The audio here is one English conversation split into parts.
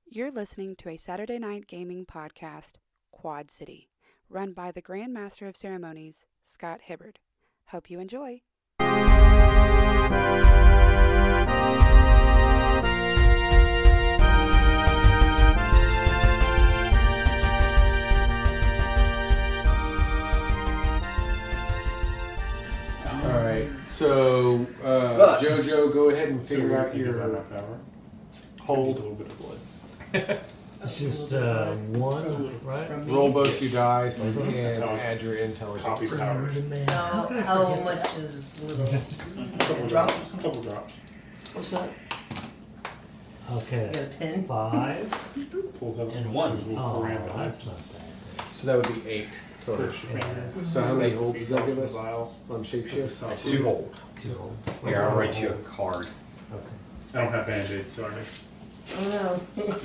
You're listening to a Saturday night gaming podcast, Quad City, run by the Grand Master of Ceremonies, Scott Hibbard. Hope you enjoy. Alright, so Jojo, go ahead and figure out your hold. A little bit of blood. It's just one, right? Roll both your dice and That's how add your intelligence. Copy powers. How much is little? Couple drops. Couple drops. What's that? Okay. You got a pen? 5 Pulls out and 1. little Oh, parameters. that's not bad. So that would be 8 total. Push your finger. So how many holds does that give us Vial. on shapeshift? It's 2 hold. 2 old. Here, I'll write you a card. Okay. I don't have band-aids, sorry. Oh no.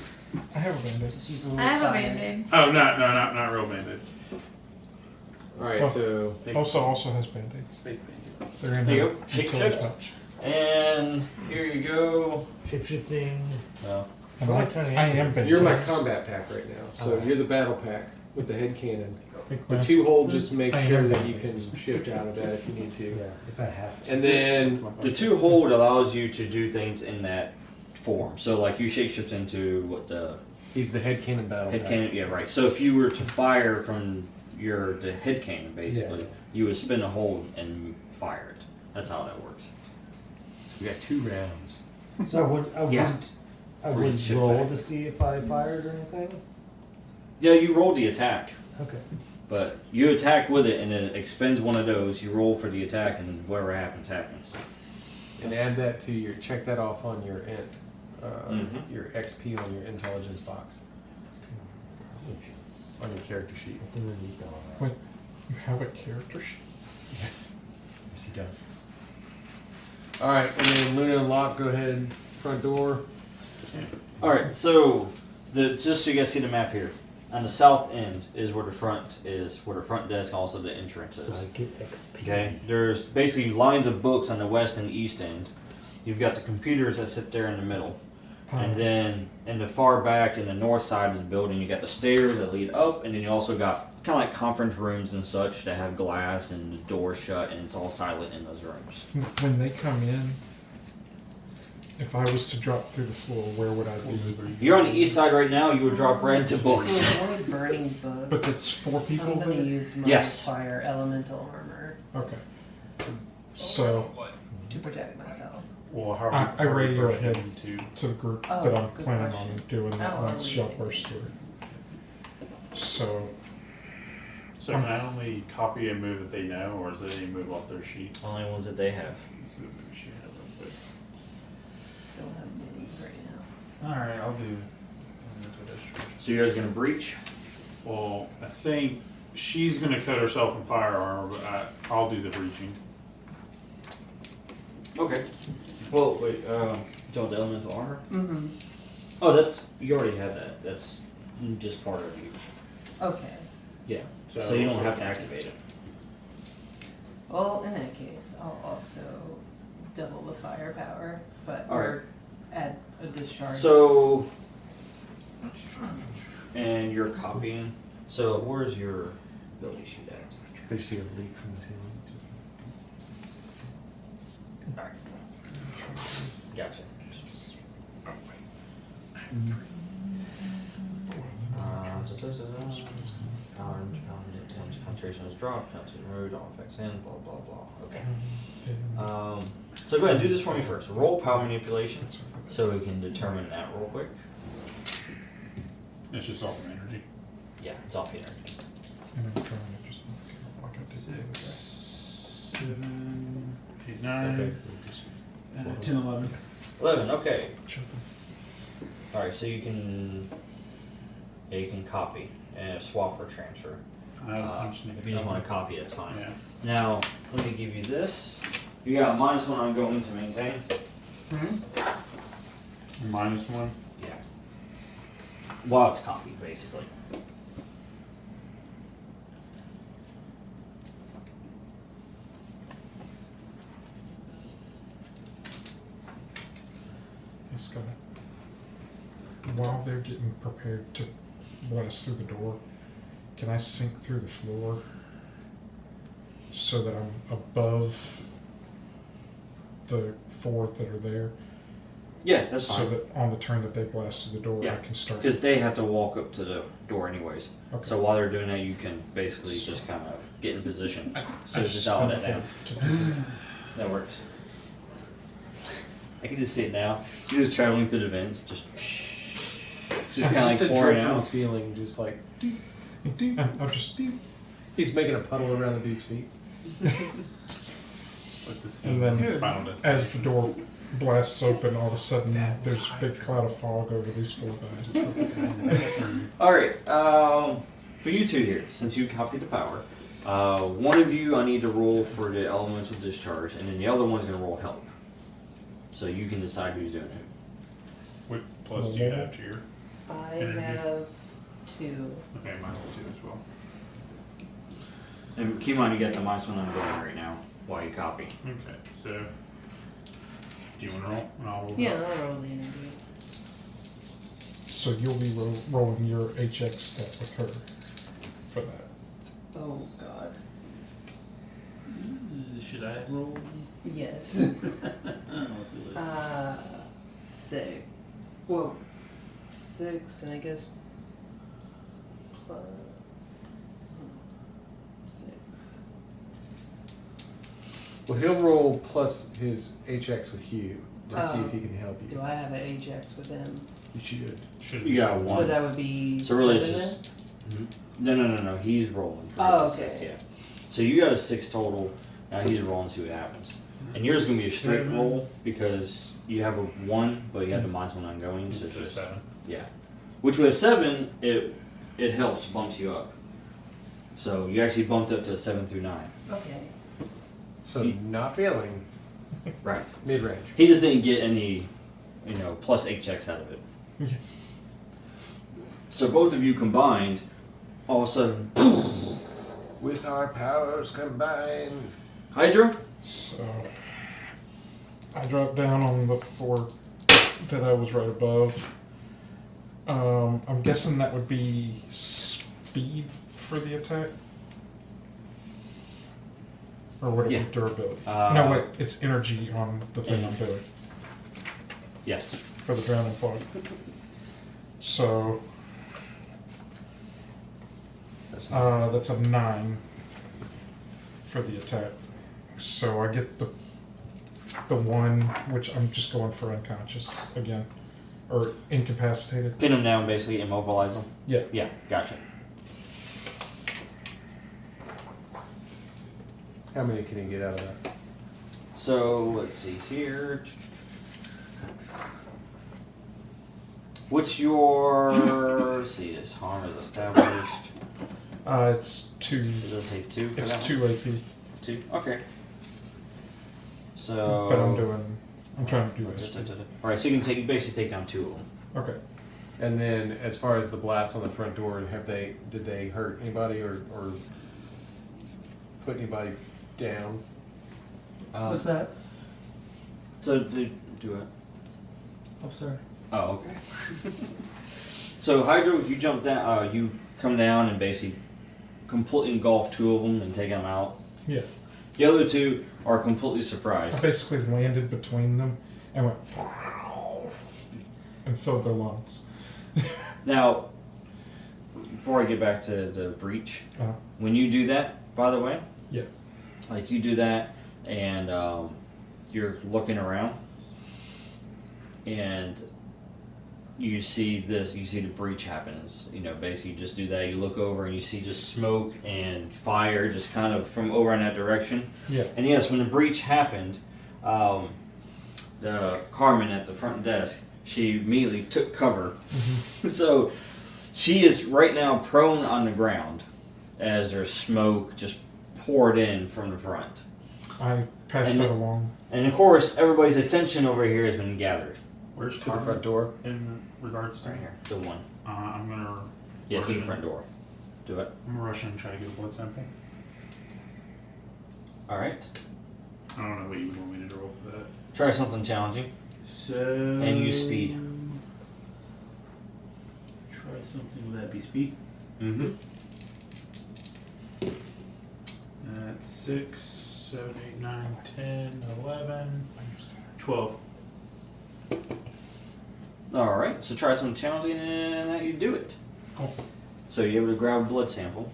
I have a bandage. Just using I have a fire. band-aid. Oh, not real band-aids. Alright, so Also has band-aids. Fake band-aid. They're in There you there go. Shape until it's shift. much. And here you go. Shapeshifting. No. And What am I I turning am into? bandage. you're my combat pack right now. So Alright. you're the battle pack with the head cannon. Think The my- 2 hold just make I am sure that you can bandage. shift out of that if you need to. Yeah, if I have to. And then The 2 hold allows you to do things in that form. So, like, you shapeshift into what the he's the head cannon battle head pack. cannon. Yeah, right. So, if you were to fire from the head cannon, basically, Yeah. you would spin a hold and fire it. That's how that works. So we got 2 rounds. So I Yeah. would Free shift roll back. to see if I fired or anything? Yeah, you roll the attack. Okay. But you attack with it, and it expends one of those. You roll for the attack, and whatever happens, happens. And add that to your, check that off on your Mhm. your XP on your intelligence box Intelligence. on your character sheet. What's underneath all that? Wait, you have a character sheet? Yes. Yes, he does. Alright, and then Luna and Locke, go ahead, front door. All right, so just so you guys see the map here, on the south end is where the front desk, also the entrance So is. I get XP. Okay, there's basically lines of books on the west and east end. You've got the computers that sit there in the middle, and then in the far back in the north side of the building, you got the stairs that lead up, and then you also got kind of like conference rooms and such that have glass and the doors shut, and it's all silent in those rooms. When they come in, if I was to drop through the floor, where would I be? You're on the east side right now. You would drop right into books. Avoid burning bugs. But that's 4 people I'm gonna there? use my Yes. fire elemental armor Okay. So, to protect myself. Well, how I radio burst ahead into? to the group Oh, that I'm good planning question. on doing that How are once we y'all doing? burst through. So, So can I only copy a move that they know, or is it any move off their sheet? Only ones that they have. Let's see what move she has real quick. Don't have minis right now. All right, I'll do. So you guys gonna breach? Well, I think she's gonna cut herself in fire armor, but I'll do the breaching. Okay. Well, wait. Don't the elemental armor? Mm-hmm. Oh, you already have that. That's just part of you. Okay. Yeah. So you don't have to activate it. Well, in that case, I'll also double the firepower, but All right. or add a discharge. So, and you're copying. So where's your ability sheet at? Did you see a leak from the ceiling? All right. Gotcha. Concentration is dropped, penalty removed, all effects in, blah blah blah. Okay. So go ahead and do this for me first. Roll power manipulation, so we can determine that real quick. It's just off of energy. Yeah, it's off the energy. and I'm trying to just like I did the other day. 7, 8, That 9, basically just 10, 11. 11. Okay. Chip All right. So you can copy and swap or transfer. I'm just If you just want to copy, that's fine. Yeah. Now, let me give you this. You got -1 on going to maintain. -1. Yeah. While it's copied, basically. It's got it. while they're getting prepared to blast through the door, can I sink through the floor so that I'm above the 4 that are there? Yeah, that's So fine. that on the turn that they blast through the door, Yeah, I can start. Because they have to walk up to the door anyways. Okay. So while they're doing that, you can basically just kind of get in position. So I just dial that spent a down. hit to do that. That works. I can just see it now. You're just traveling through the vents, just kind of like a pouring drip from the out. ceiling, just like And I'll just he's making a puddle around the dude's feet. It's like the scene And then from Final as Destination. the door blasts open, all of a sudden there's a big cloud of fog over these 4 guys. All right. For you two here, since you copied the power, one of you I need to roll for the elemental discharge, and then the other one's gonna roll help. So you can decide who's doing it. What plus do you have to your? I Energy. have 2. Okay, mine's 2 as well. And keep in mind, you got the minus 1 I'm going right now while you copy. Okay, so do you want to roll? And I'll roll. Yeah, help. I'll roll the energy. So you'll be rolling your HX stat with her for that. Oh God. Should I roll? Yes. I don't know what to do. 6. Whoa. 6, and I guess plus 6. Well, he'll roll plus his HX with you to see Oh. if he can help Do you. I have an Ajax with him? You should. Should You got So one. that would be So really it's 7 just no. He's rolling for Oh, his okay. assist, yeah. So you got a 6 total. Now he's rolling to see what happens. And yours is gonna be a straight 7. roll because you have a 1, but you have the minus 1 ongoing. So So it's just 7. yeah. Which with a 7, it helps bumps you up. So you actually bumped up to 7 through 9. Okay. So not failing, Right. mid range. He just didn't get any, plus HX out of it. Yeah. So both of you combined, all of a sudden, With our powers combined. Hydra. So I dropped down on the 4 that I was right above. I'm guessing that would be speed for the attack? Or would it Yeah. be durability? Uh, No, wait, it's energy on the thing I'm doing Yes. for the drowning fog. So that's a 9 for the attack. So I get the 1, which I'm just going for unconscious again, or incapacitated. Pin him down, basically immobilize him. Yeah. Yeah, gotcha. How many can he get out of that? So let's see here. What's your let's see? Is harm is established? It's 2. Does it say 2 for It's that 2 AP. one? 2. Okay. So. But I'm trying to do this. All right, so you can basically take down 2 of them. Okay. And then, as far as the blast on the front door, did they hurt anybody or put anybody down? What's that? So do it. Oh, sorry. Oh, okay. So Hydro, you jump down. You come down and basically completely engulf 2 of them and take them out. Yeah. The other 2 are completely I surprised. basically landed between them and went and filled their lungs. Now, before I get back to the breach, Uh, when you do that, by the way, yeah. like you do that and you're looking around and you see the breach happens. Basically you just do that, you look over and you see just smoke and fire just kind of from over in that direction. Yeah. And yes, when the breach happened, the Carmen at the front desk, she immediately took cover. So she is right now prone on the ground as there's smoke just poured in from the front. I passed And that the- along. And of course, everybody's attention over here has been gathered. Where's To the front Carmen door? in regards to? Right here. The one. I'm gonna. Yeah, rush to the in. front door. Do it. I'm gonna rush in and try to get a blood sample. Alright. I don't know what you want me to roll for that. Try something challenging. So. And use speed. try something. Would that be speed? Mm-hmm. That's 6, 7, 8, 9, 10, 11, 12. All right. So try some challenging, and that you do it. Cool. So you're able to grab a blood sample.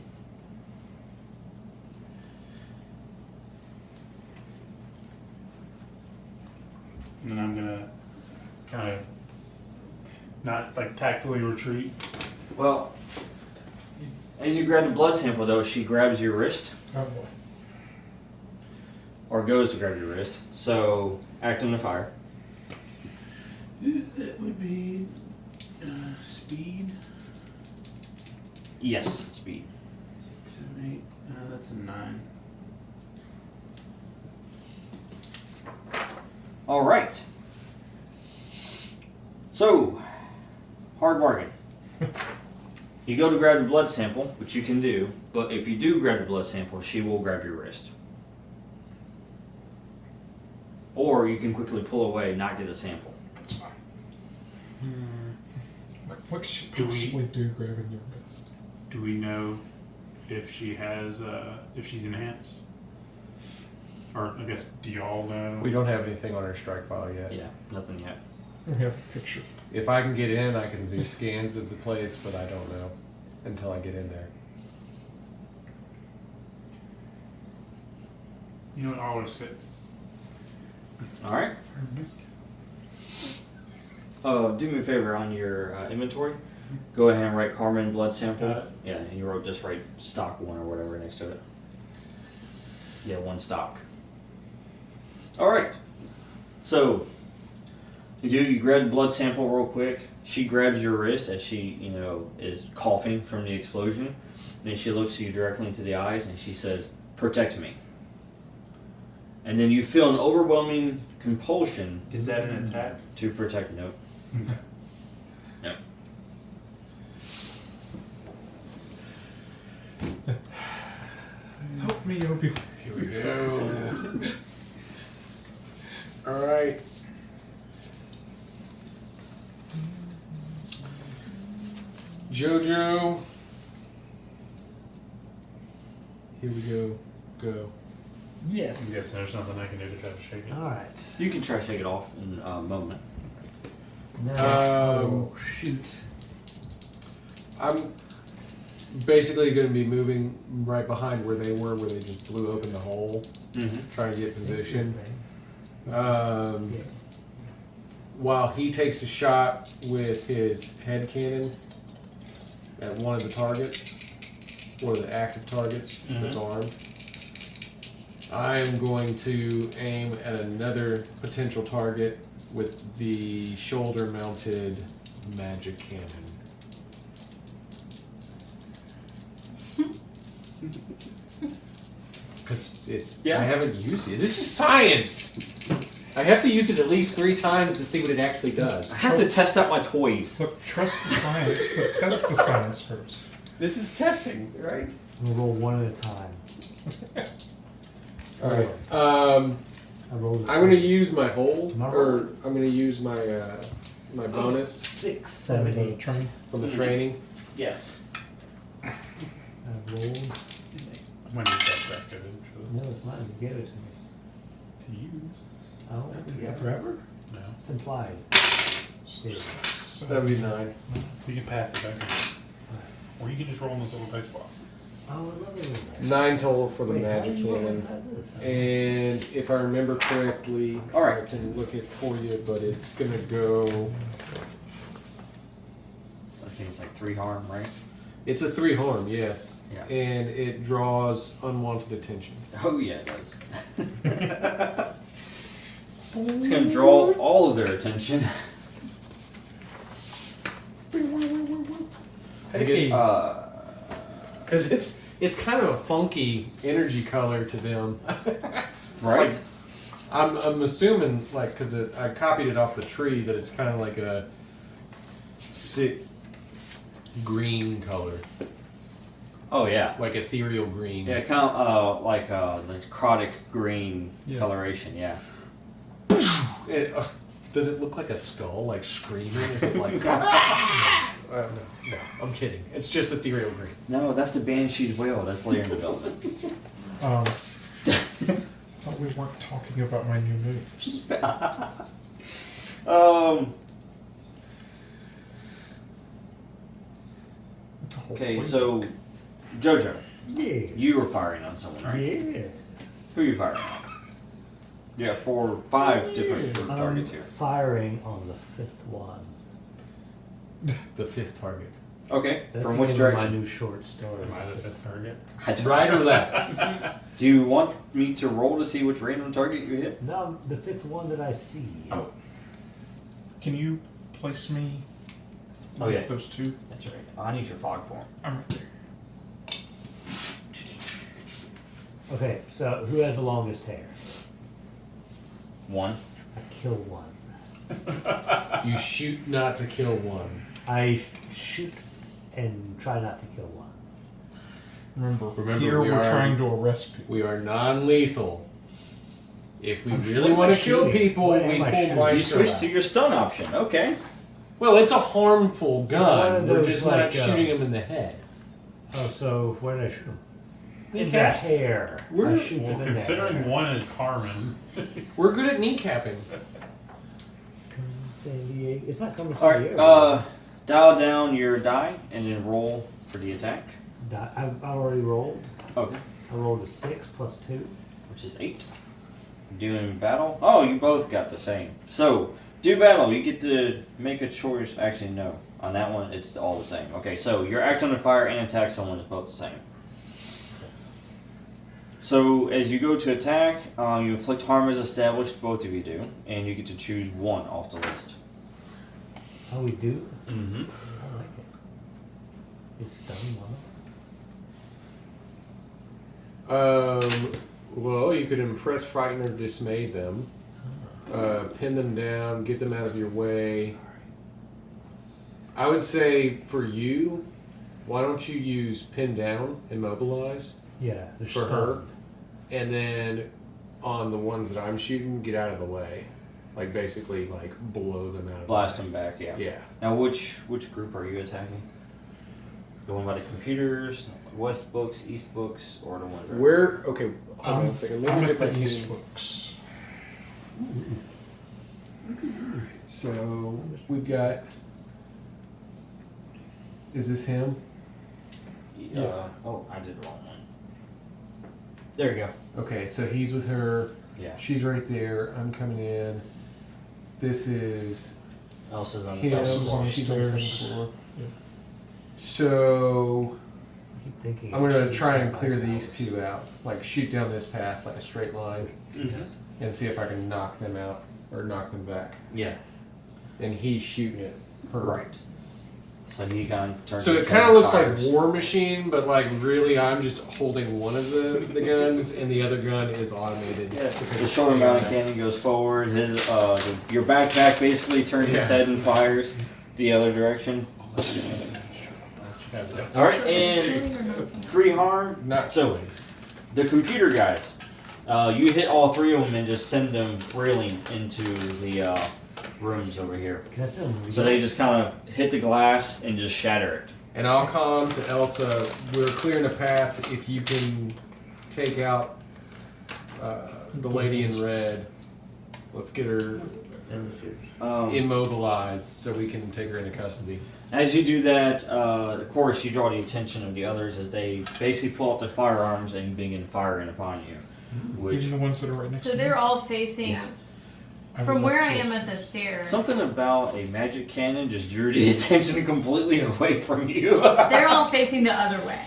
And then I'm gonna kind of not like tactfully retreat. Well, as you grab the blood sample, though, she grabs your wrist, Oh boy. or goes to grab your wrist. So act under fire. That would be speed. Yes, speed. 6, 7, 8. That's a 9. All right. So, hard bargain. You go to grab the blood sample, which you can do, but if you do grab the blood sample, she will grab your wrist. Or you can quickly pull away and not get the sample. That's fine. What could she Do we- possibly do grabbing your wrist? Do we know if she has, if she's enhanced? Or I guess, do y'all know? We don't have anything on our strike file yet. Yeah, nothing yet. We have a picture. If I can get in, I can do scans of the place, but I don't know until I get in there. You know what? I'll risk it. All right. Do me a favor on your inventory. Go ahead and write Carmen blood sample. Got it. Yeah, and you wrote just write stock 1 or whatever next to it. Yeah, 1 stock. All right. So you grab the blood sample real quick. She grabs your wrist as she is coughing from the explosion, and then she looks you directly into the eyes and she says, "Protect me." And then you feel an overwhelming compulsion Is that an attack? to protect. Nope. Nope. Help me, Obi. Here we go. All right. Jojo. Here we go. Go. I'm Yes. guessing there's nothing I can do to try to shake it. Alright. You can try to shake it off in a moment. Now, shoot. I'm basically going to be moving right behind where they were, where they just blew open the hole, Mm-hmm. trying to get position. Yeah. While he takes a shot with his head cannon at one of the targets, one of the active targets that's armed, I am going to aim at another potential target with the shoulder-mounted magic cannon. Because it's Yeah. I haven't used it. This is science. I have to use it at least 3 times to see what it actually does. I have to test out my toys. Look, trust the science, but test the science first. This is testing, right? We'll roll one at a time. All right. I rolled I'm going to use my hold, Am I or rolling? I'm going to use my my bonus 6, 7, 8. Train. from the training. Yes. I rolled. I'm gonna need that back eventually. No, it's mine. You gave it to me. To use? Oh, yeah, forever? No. It's implied. Here. That would be 9. You can pass it back in. Or you can just roll in this little dice box. Oh, I love it. 9 total for the Wait, how magic did you roll cannon. inside this? And if I remember correctly, All right. I can look it for you, but it's going to go. I think it's like 3 harm, right? It's a 3 harm, yes. Yeah. And it draws unwanted attention. Oh yeah, it does. It's gonna draw all of their attention. Hey. Uh, Because it's kind of a funky energy color to them. right? I'm assuming, like, because I copied it off the tree, that it's kind of like a sick green color. Oh yeah. Like ethereal green. Yeah, kind of like the necrotic green Yeah. coloration. Yeah. Does it look like a skull, like screaming? Is it like... no. kidding. It's just ethereal green. No, that's the Banshee's whale. That's later in development. Thought we weren't talking about my new moves. Okay, so Jojo, Yeah. you were firing on someone, right? Yeah. Who are you firing on? You got 5 different group targets here. Firing on the 5th one. The 5th target. Okay, That's from the which name of direction? my new short story. Am I the 5th target? Right or left? Do you want me to roll to see which random target you hit? No, the 5th one that I see. Oh. Can you place me Oh, with yeah. those two? That's right. I need your fog form. I'm right there. Okay, so who has the longest hair? 1. I kill one. You shoot not to kill one. I shoot and try not to kill one. Remember we here we're are- trying to arrest people. We are non-lethal. If we I'm really what want am to I kill shooting? people, What we am I pull shooting? You Maestro switch out. to your stun option. Okay. Well, it's a harmful It's one gun. of We're those, just like, not shooting him in the head. Oh, so where did I shoot him? In the Kneecaps. hair. We're- I shoot Well, them in the considering hair. one is Carmen, We're good at kneecapping. San Diego. It's not coming to All San right. Diego. Dial down your die and then roll for the attack. I've already rolled. Okay. I rolled a 6 plus 2. Which is 8. Doing battle. Oh, you both got the same. So, do battle. You get to make a choice. Actually, no. On that one, it's all the same. Okay, so your act under fire and attack someone is both the same. So, as you go to attack, you inflict harm as established. Both of you do. And you get to choose one off the list. Oh, we do? Mm-hmm. I like it. It's stun one. Well, you could impress, frighten, or dismay them. Pin them down, get them out of your way. I would say for you, why don't you use pin down, immobilize, Yeah, they're for stunned. her, and then on the ones that I'm shooting, get out of the way. Like basically like blow them out of Blast the them back, yeah. way. Yeah. Now, which group are you attacking? The one by the computers, west books, east books, or the ones right? Where okay, hold on a second. Let I'm me at get the that East team. Books. So we've got. Is this him? Oh, I did the wrong one. There you go. Okay, so he's with her. Yeah. She's right there. I'm coming in. This is Elsa's on the him. second Elsa's floor. on the She's on the second stairs. floor. Yeah. So I keep thinking. I'm gonna she try and has clear eyes. these two out. Like shoot down this path like a straight line, Mhm. and see if I can knock them out or knock them back. Yeah. And he's shooting it. Her. Right. So he kind of turns. So his it head kind of and looks like fires. War Machine, but like really, I'm just holding one of the guns, and the other gun is automated. Yeah. The shoulder mounted cannon goes forward. Your backpack basically turns its Yeah. head and fires the other direction. All right, and 3 harm. Not So- killing. The computer guys, you hit all 3 of them and just send them railing into the rooms over here. Can I still So they just kind of hit the glass and just shatter it. And I'll calm to Elsa. We're clearing a path. If you can take out the lady in red, let's get her immobilized so we can take her into custody. As you do that, of course, you draw the attention of the others as they basically pull out their firearms and begin firing upon you. Which Even the ones that are right next So to me. they're all facing I from would where like I to am at the assist. stairs. something about a magic cannon just drew the attention completely away from you. They're all facing the other way,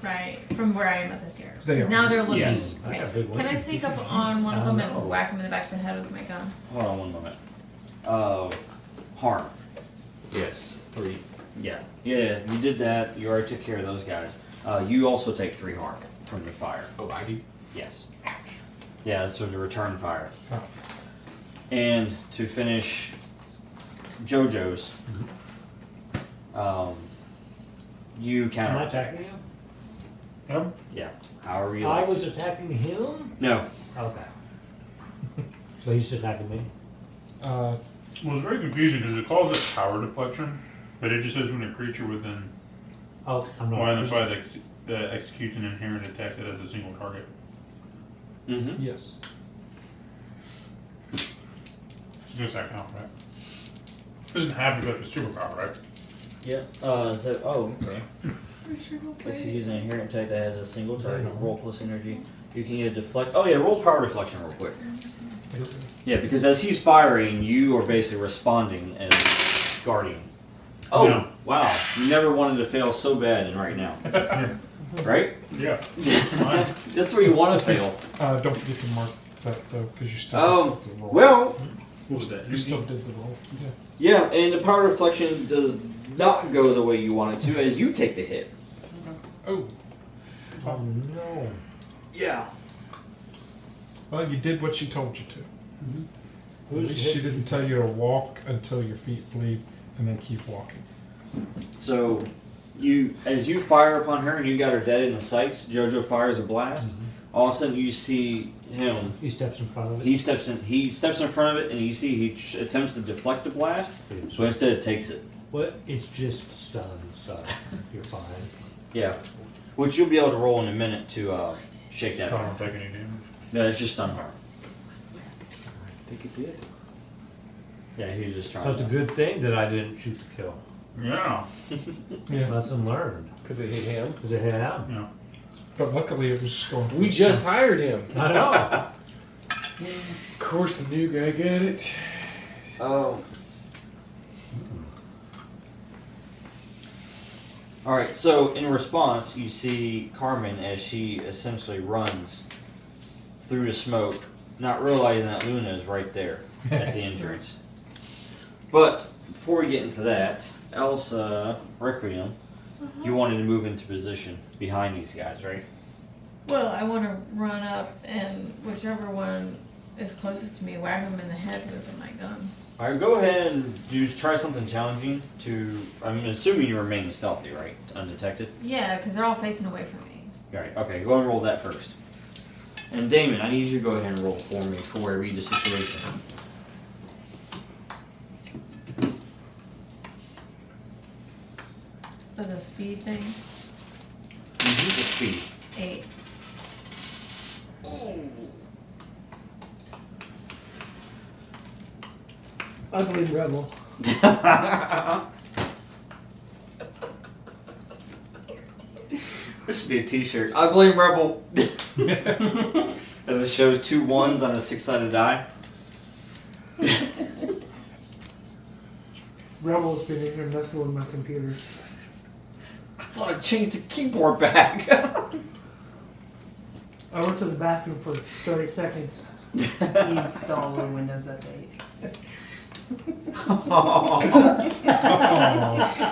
right? From where I am at the stairs. They 'Cause are. now they're looking. Yes. Okay. I got a big one. Can I sneak up on one of I them know. and whack him in the back of the head with my gun? Hold on one moment. Harm. Yes, 3. Yeah, you did that. You already took care of those guys. You also take 3 harm from the fire. Oh, I do. Yes. Yeah, that's for the return fire. Oh. And to finish JoJo's, you Am I counter. attacking him? Yep. Yeah, however you I like. was attacking him? No, Okay. So he's attacking me? Uh, Well, it's very confusing because it calls it power deflection, but it just says when a creature within Oh, I'm not. Identify the execution inherent detected as a single target. Mm-hmm. Yes. So just that count, right? Doesn't have to go to superpower, right? Yeah. Okay. Let's use an inherent tech that has a single target. Roll plus energy. You can either deflect. Oh yeah, roll power deflection real quick. Yeah, because as he's firing, you are basically responding and guarding. Oh, No. wow. You never wanted to fail so bad and right now. Right? Yeah. That's where you want to fail. Don't forget to mark that though, because you still did the roll. Well, What was that? You still did the roll. Yeah. yeah, and the power deflection does not go the way you want it to as you take the hit. Oh. Oh no. Yeah. Well, you did what she told you to. At Who's least she hit? didn't tell you to walk until your feet bleed and then keep walking. So, as you fire upon her and you got her dead in the sights, JoJo fires a blast. All of a sudden, you see him. He steps in front of it. He steps in front of it, and you see he attempts to deflect the blast, but instead it takes it. Well, it's just stunned, so you're fine. Yeah, which you'll be able to roll in a minute to shake that I arm. don't take any damage. No, it's just stun harm. I think it did. Yeah, he was just trying. So it's a to. good thing that I didn't shoot to kill. Yeah. Yeah. Lesson learned. Because it hit him. Because it hit out. Yeah. But luckily it was just going for We the just sun. hired him. I know. Of course, the new guy got it. Oh. All right. So in response, you see Carmen as she essentially runs through the smoke, not realizing that Luna is right there at the entrance. But before we get into that, Elsa, Requiem, you wanted to move into position behind these guys, right? Well, I want to run up and whichever one is closest to me, whack him in the head with my gun. All right, go ahead and try something challenging to. I'm assuming you're remaining stealthy, right? Undetected. Yeah, because they're all facing away from me. All right. Okay. Go and roll that first. And Damon, I need you to go ahead and roll for me before I read the situation. That's a speed thing. The speed. 8. I believe Rebel. This should be a T-shirt. I blame Rebel. As it shows 2 1s on a 6-sided die. Rebel's been in here messing with my computer. I thought I changed the keyboard back. I went to the bathroom for 30 seconds. Installing Windows Update.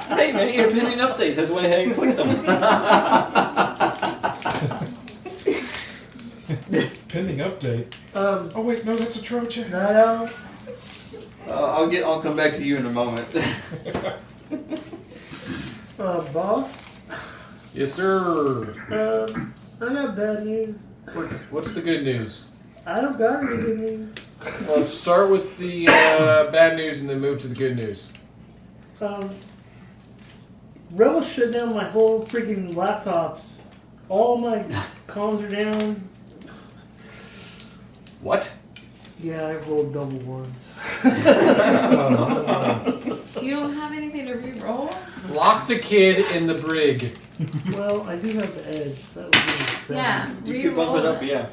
Hey man, you're pending updates. That's why I clicked them. Pending update. Oh wait, no, that's a Trojan. No. I'll come back to you in a moment. Boss. Yes, sir. I got bad news. What's the good news? I don't got any good news. Well, let's start with the bad news and then move to the good news. Rebel shut down my whole freaking laptops. All my comms are down. What? Yeah, I rolled double ones. You don't have anything to re-roll? Lock the kid in the brig. Well, I do have the edge. That would be 7. Yeah, You can bump re-roll it up, yeah.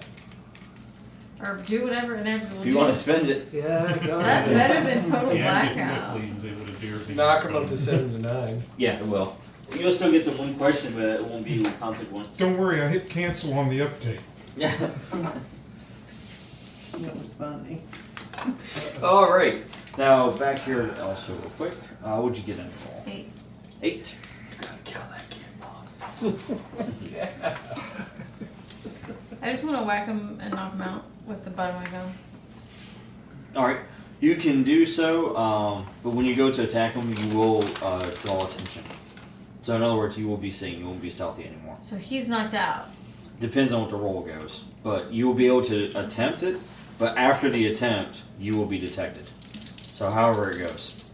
Or do whatever an edge will If do. you want to spend it. Yeah, I got That's it. better than total Yeah, getting blackout. Mclay was able to do everything. Knock him up to 7 to 9. Yeah, it will. You'll still get the one question, but it won't be with consequence. Don't worry, I hit cancel on the update. Yeah. It's not responding. All right. Now back here to Elsa real quick. What'd you get in the roll? 8. 8. Gotta kill that kid, boss. I just want to whack him and knock him out with the butt of my gun. All right. You can do so, but when you go to attack him, you will draw attention. So in other words, you will be seen. You won't be stealthy anymore. So he's knocked out. Depends on what the roll goes, but you will be able to attempt it. But after the attempt, you will be detected. So however it goes,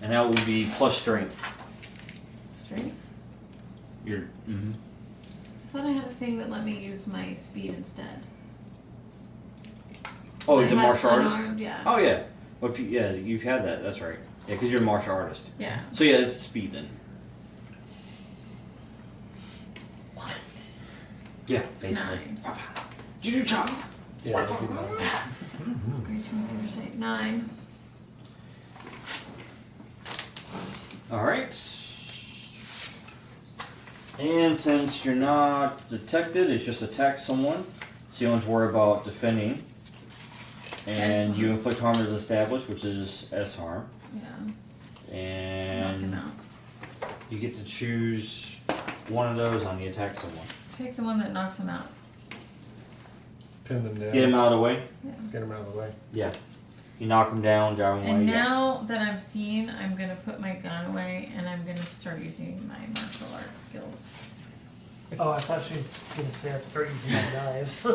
and that will be plus strength. strength? You're. Mm-hmm. I thought I had a thing that let me use my speed instead. Oh, I the had martial artist. unarmed, yeah. Oh yeah. Well, if you've had that. That's right. Yeah, because you're a martial artist. Yeah. So yeah, it's speed then. Yeah, basically. 9. Yeah, that'd be mine. Great, you say 9. All right. And since you're not detected, it's just attack someone, so you don't have to worry about defending. And you inflict harm as established, which is S harm. Yeah. Knock And him out. you get to choose one of those on the attack someone. Pick the one that knocks him out. Pin them down. Get him out of the way. Get them out of the way. Yeah. You knock him down, drive him away. And yeah. now that I'm seen, I'm gonna put my gun away and I'm gonna start using my martial arts skills. Oh, I thought she was gonna say I'd start using my knives.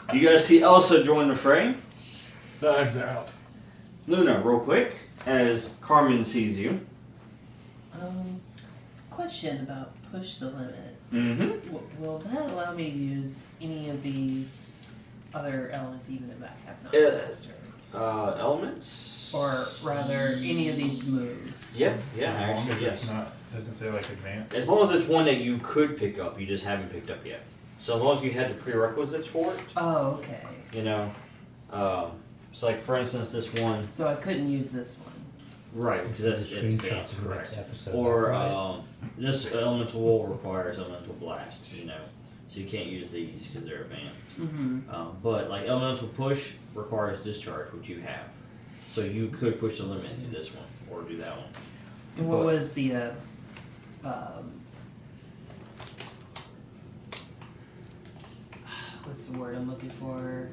But you guys see Elsa join the fray. Knives out. Luna, real quick, as Carmen sees you. Question about push the limit. Mm-hmm. Will that allow me to use any of these other elements even if I have not mastered? Elements? Or rather, any of these moves? Yeah, As long actually, as yes. it's not, doesn't say like advanced. As long as it's one that you could pick up, you just haven't picked up yet. So as long as you had the prerequisites for it, Oh, okay. you know. So like for instance, this one, So I couldn't use this one. right? Because that's it's Screenshot advanced, for the correct. next episode. Or this elemental will requires elemental blast, you know. So you can't use these because they're advanced. Mm-hmm. But like elemental push requires discharge, which you have. So you could push the limit and do this one or do that one. And what But- was the what's the word I'm looking for?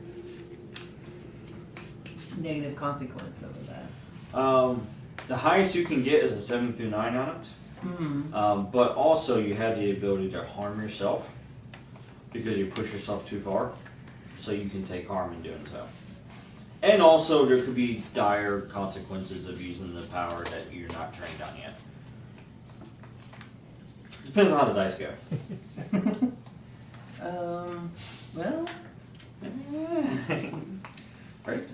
Negative consequence over that. The highest you can get is a 7 through 9 on it. Mm-hmm. But also you have the ability to harm yourself because you push yourself too far. So you can take harm in doing so. And also there could be dire consequences of using the power that you're not trained on yet. Depends on how the dice go. Well, Right?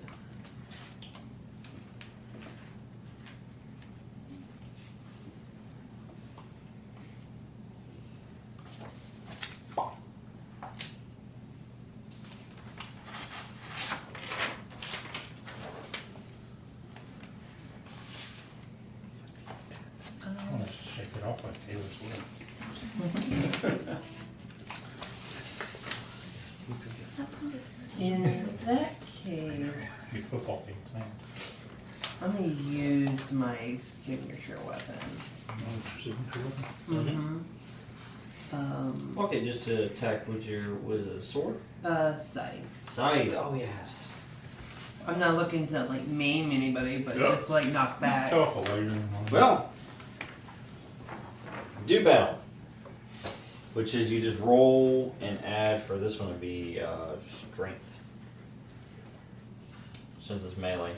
I want to shake it off like Taylor Swift. in that Be case, football teams, man. I'm gonna use my signature weapon. Mm-hmm. Okay, just to attack with your, was it a sword? Scythe. Scythe, oh yes. I'm not looking to like maim anybody, but Yep. just like knock Just back. cut off a layer and all that. Well, do battle, which is you just roll and add for this one to be strength, since it's melee.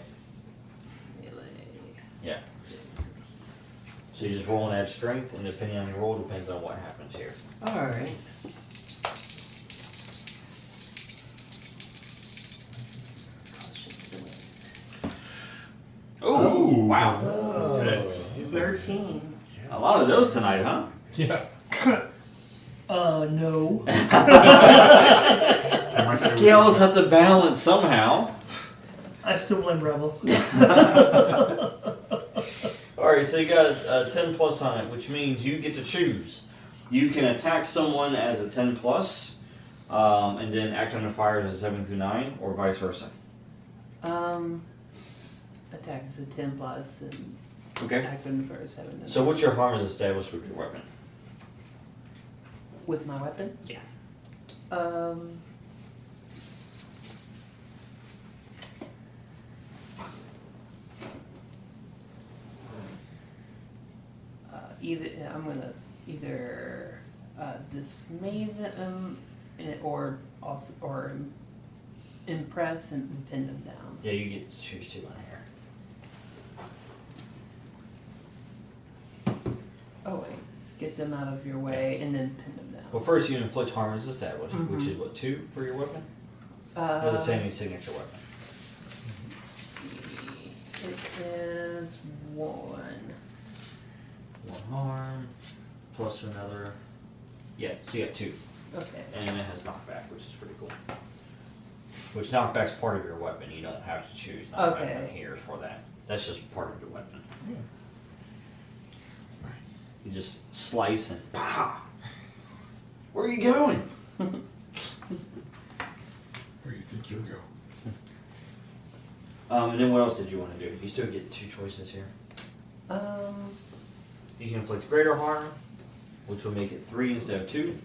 Melee. Yeah. So you just roll and add strength, and depending on your roll, depends on what happens here. Alright. Oh, wow! Six. 13. A lot of those tonight, huh? Yeah. No. Scales have to balance somehow. I still blame Rebel. Alright, so you got a 10 plus on it, which means you get to choose. You can attack someone as a 10 plus, and then act under fire as a 7 through 9, or vice versa. Attack is a 10 plus and Okay. act under for a 7. So what's your harm is established with your weapon? With my weapon? Yeah. I'm gonna either dismay them or impress and pin them down. Yeah, you get to choose 2 on here. them out of your way and then pin them down. Well, first you inflict harm as established, which is what, 2 for your weapon? Or does it say any signature weapon? Let's see. It is 1. 1 harm plus another. Yeah, so you got 2. Okay. And it has knockback, which is pretty cool. Which knockback's part of your weapon. You don't have to choose knockback Okay. here for that. That's just part of your weapon. You just slice and pa. Where are you going? Where do you think you'll go? And then what else did you want to do? You still get 2 choices here. You can inflict greater harm, which will make it 3 instead of 2.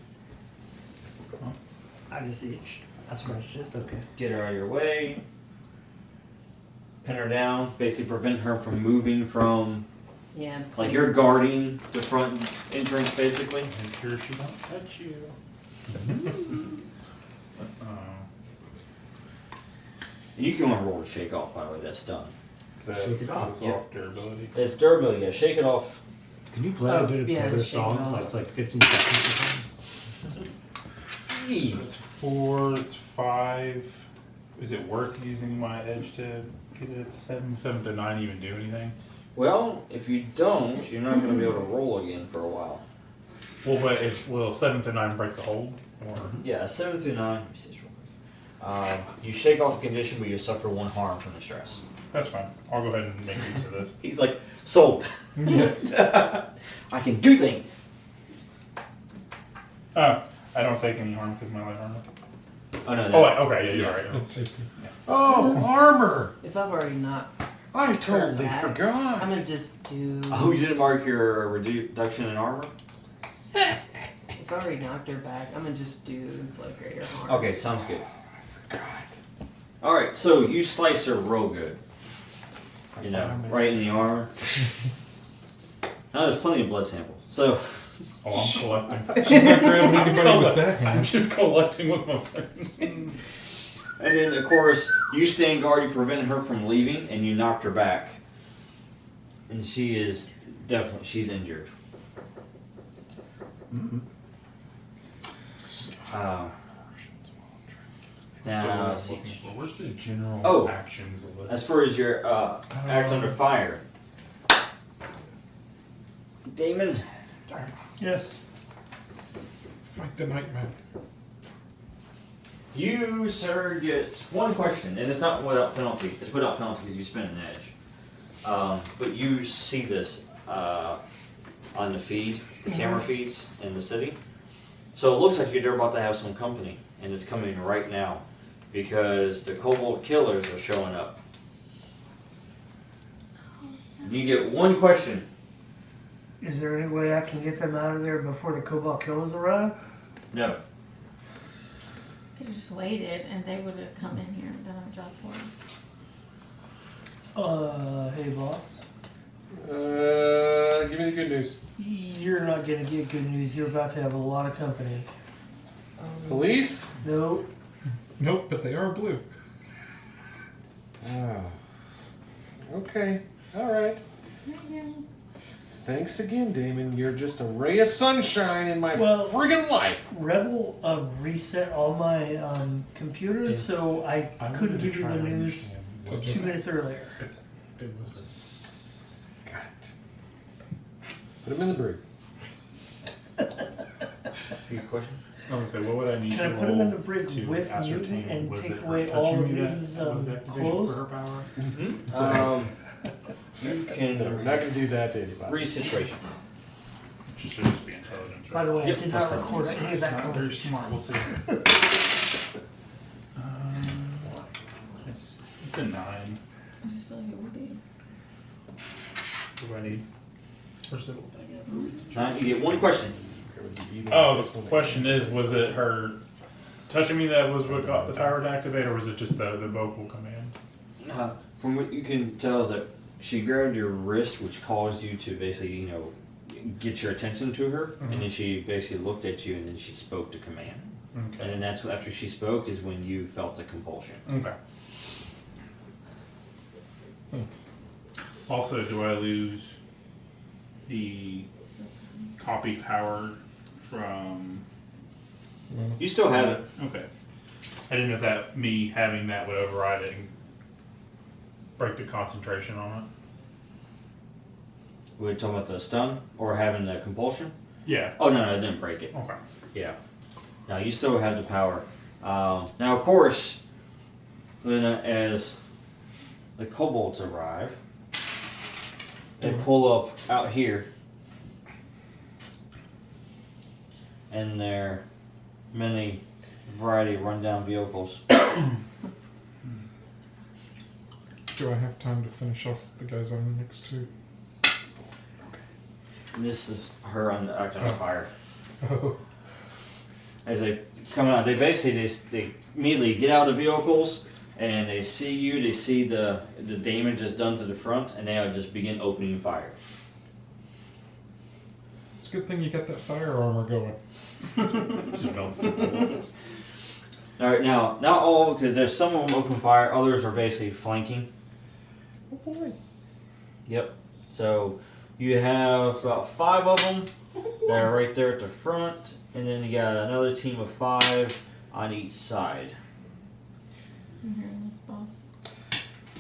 I just itched. That's right. It's okay. Get her out of your way. Pin her down. Basically prevent her from moving from... Yeah. Like you're guarding the front entrance, basically. Make sure she don't touch you. And you can roll to shake off, by the way, that's done. So Shake it off, it's yeah. off durability. It's durability, yeah. Shake it off. Can you play a bit of yeah, Tether shake it song, off. like 15 seconds It's 4, it's 5. Is it worth using my edge to get it up to 7? 7 to 9 even do anything? Well, if you don't, you're not going to be able to roll again for a while. Well, but will 7 to 9 break the hold? Or Yeah, 7 through 9. Let me see this real quick. You shake off the condition, but you suffer 1 harm from the stress. that's fine. I'll go ahead and make use of this. He's like, sold. I can do things. I don't take any harm because my light armor. Oh, no. Oh, wait, okay, yeah, you're right. Let's see. Oh, armor! If I've already not, I totally back, forgot. I'm gonna just do. Oh, you didn't mark your reduction in armor? If I already knocked her back, I'm gonna just do inflict greater harm. Okay, sounds good. Alright, so you slice her real good. You know, right in the armor. Now there's plenty of blood samples. So, Oh, I'm collecting. She's not grabbing anybody with that I'm hand. just collecting with my friends. and then of course, you stand guard, you prevent her from leaving, and you knocked her back. And she is definitely, she's injured. Now, let's see. Where's the general Oh. actions list? As far as your act under fire, Damon, Yes. Fight the nightmare. you sir get 1 question, and it's not without penalty. It's without penalty because you spend an edge. But you see this on the feed, the camera feeds in the city. So it looks like they're about to have some company, and it's coming right now because the Cobalt Killers are showing up. You get 1 question. Is there any way I can get them out of there before the Cobalt Killers arrive? No. Could have just waited and they would have come in here and done our job for us. Hey boss. Give me the good news. You're not gonna get good news. You're about to have a lot of company. Police? Nope. Nope, but they are blue. Ah. Okay. All right. Thanks again, Damon. You're just a ray of sunshine in my Well- friggin' life. Rebel reset all my computers, so I couldn't give you the news 2 minutes earlier. God. Put him in the brig. Your question? I was gonna say, what would I need Can to I put him in roll the brig to with ascertain? Newton and Was take it her away touching all of me that Newton's was the activation clothes? for her power? You No, we're can not going to do that to anybody. read situation. Just should just be intelligence. By the way, Yep, I did that's not not record any of that Not very conversation. smart. We'll see. It's a 9. I just feel like it would be. What do I need? Where's the little thing? You get 1 question. Oh, the question is, was it her touching me that was what got the power to activate, or was it just the vocal command? From what you can tell is that she grabbed your wrist, which caused you to basically, get your attention to her, and then she basically looked at you, and then she spoke to command. Okay. And then that's after she spoke is when you felt the compulsion. Okay. Also, do I lose the this? copy power from. You still have it. Okay. I didn't know if that me having that would override it and break the concentration on it. Were you talking about the stun or having the compulsion? Yeah. Oh no, it didn't break it. Okay. Yeah. Now you still have the power. Now of course, Luna, as the kobolds arrive, they pull up out here, and their many variety of rundown vehicles. Do I have time to finish off the guys I'm next to? This is her on the acting on fire. Oh. As they come out, they basically they immediately get out of the vehicles and they see you. They see the damage that's done to the front, and they just begin opening fire. It's a good thing you got that fire armor going. All right, now not all, because there's some of them open fire. Others are basically flanking. Oh boy. Yep. So you have about 5 of them that are right there at the front, and then you got another team of 5 on each side. I'm hearing this, boss.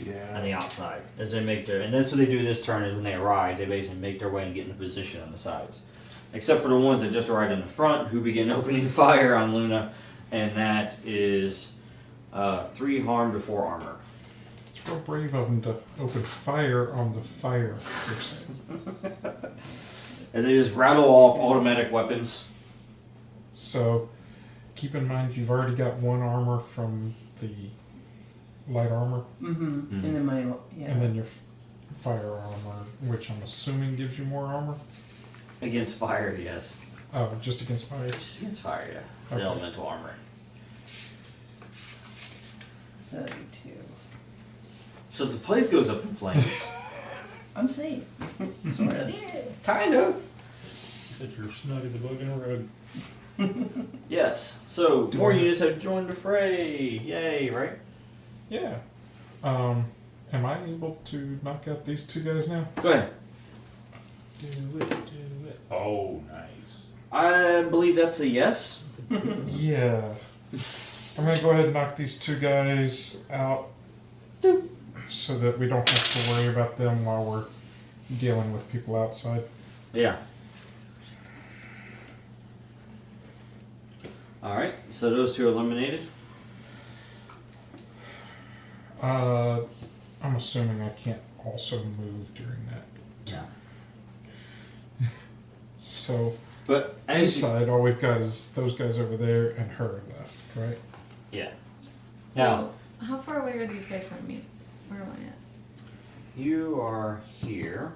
Yeah. On the outside, as they make their, and that's what they do this turn is when they arrive, they basically make their way and get into position on the sides. Except for the ones that just arrived in the front, who begin opening fire on Luna, and that is 3 harm to 4 armor. It's real brave of them to open fire on the fire person. And they just rattle off automatic weapons. So, keep in mind you've already got 1 armor from the light armor, And then my and then your fire armor, which I'm assuming gives you more armor. Against fire, yes. Oh, just against fire. Just against fire, yeah. It's the Okay. elemental armor. 32. So if the place goes up in flames. I'm safe. Sort of. Kind of. Except you're snug as a bug in a rug. Yes. So more units have joined the fray. Yay, right? Yeah. Am I able to knock out these 2 guys now? Go ahead. Do it, do it. Oh, nice. I believe that's a yes. Yeah. I'm gonna go ahead and knock these 2 guys out, so that we don't have to worry about them while we're dealing with people outside. Yeah. Alright, so those 2 are eliminated. I'm assuming I can't also move during that. Yeah. So, But as inside, all we've got is those guys over there and her left, right? yeah. So, Now- how far away are these guys from me? Where am I at? You are here,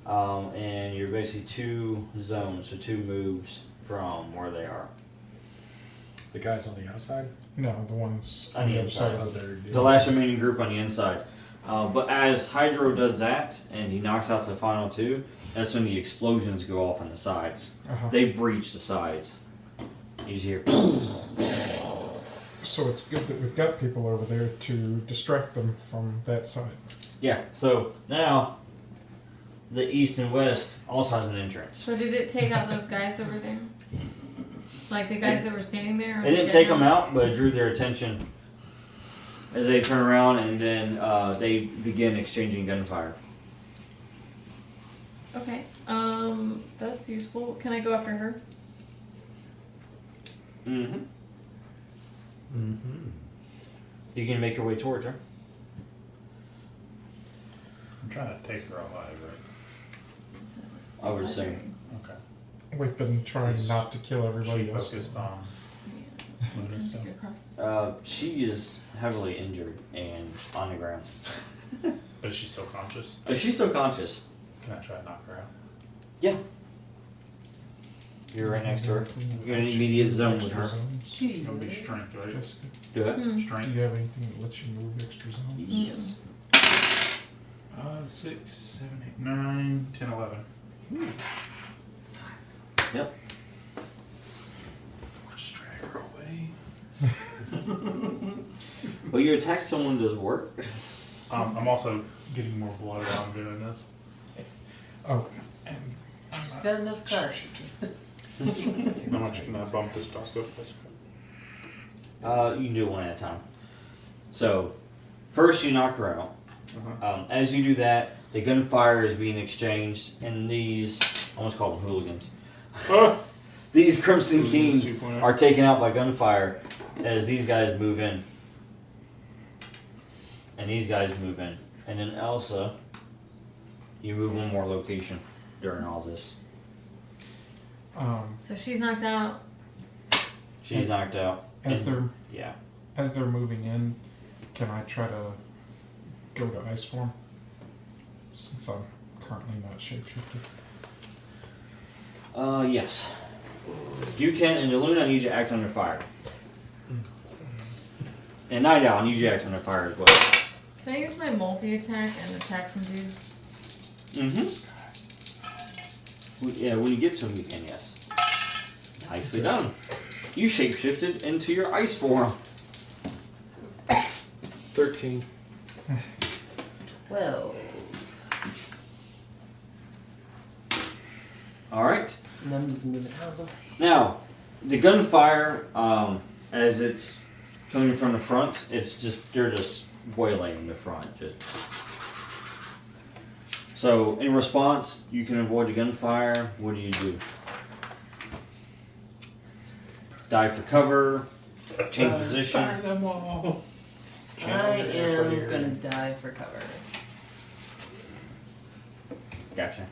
and you're basically 2 zones, so 2 moves from where they are. The guys on the outside? No, the ones On the other side. Oh, they're The last remaining group on the inside. But as Hydro does that, and he knocks out the final 2, that's when the explosions go off on the sides. Uh-huh. They breach the sides. You just hear. So it's good that we've got people over there to distract them from that side. Yeah, so now the east and west also has an entrance. So did it take out those guys that were there? Like the guys that were standing there? Or It didn't take them out, but it drew their attention as they turn around, and then they begin exchanging gunfire. Okay. That's useful. Can I go after her? Mm-hmm. Mm-hmm. You can make your way towards her. I'm trying to take her alive, right? I would assume. Okay. We've been trying not to kill everybody She else. focused on Luna stuff. She is heavily injured and on the ground. But is she still conscious? She's still conscious. Can I try to knock her out? Yeah. You're right next to her. You're in an immediate zone with her. It'll be strength, right? Jessica, Do it. do Strength. you have anything that lets you move extra zones? Yes. 6, 7, 8, 9, 10, 11. Yep. I'll just drag her away. Well, your attack someone does work. I'm also getting more blood while I'm doing this. Oh, and I'm She's got enough cards. How much can I bump this stuff up? You can do it one at a time. So, first you knock her out. As you do that, the gunfire is being exchanged, and these, I almost call them hooligans. These Crimson Kings are taken out by gunfire as these guys move in. And these guys move in. And then Elsa, you move one more location during all this. So she's knocked out. She's knocked out. As they're moving in, can I try to go to ice form? Since I'm currently not shapeshifted. Yes. You can, and Luna, I need you to act under fire. And Night Owl, I need you to act under fire as well. Can I use my multi-attack and attack some dudes? Yeah, when you get to him, you can, yes. Nicely done. You shapeshifted into your ice form. 13. 12. Alright. Numbers moving out of the way. Now, the gunfire, as it's coming from the front, they're just waylaying the front. So, in response, you can avoid the gunfire. What do you do? Dive for cover, change position. Fire them all. I am gonna dive for cover. Gotcha.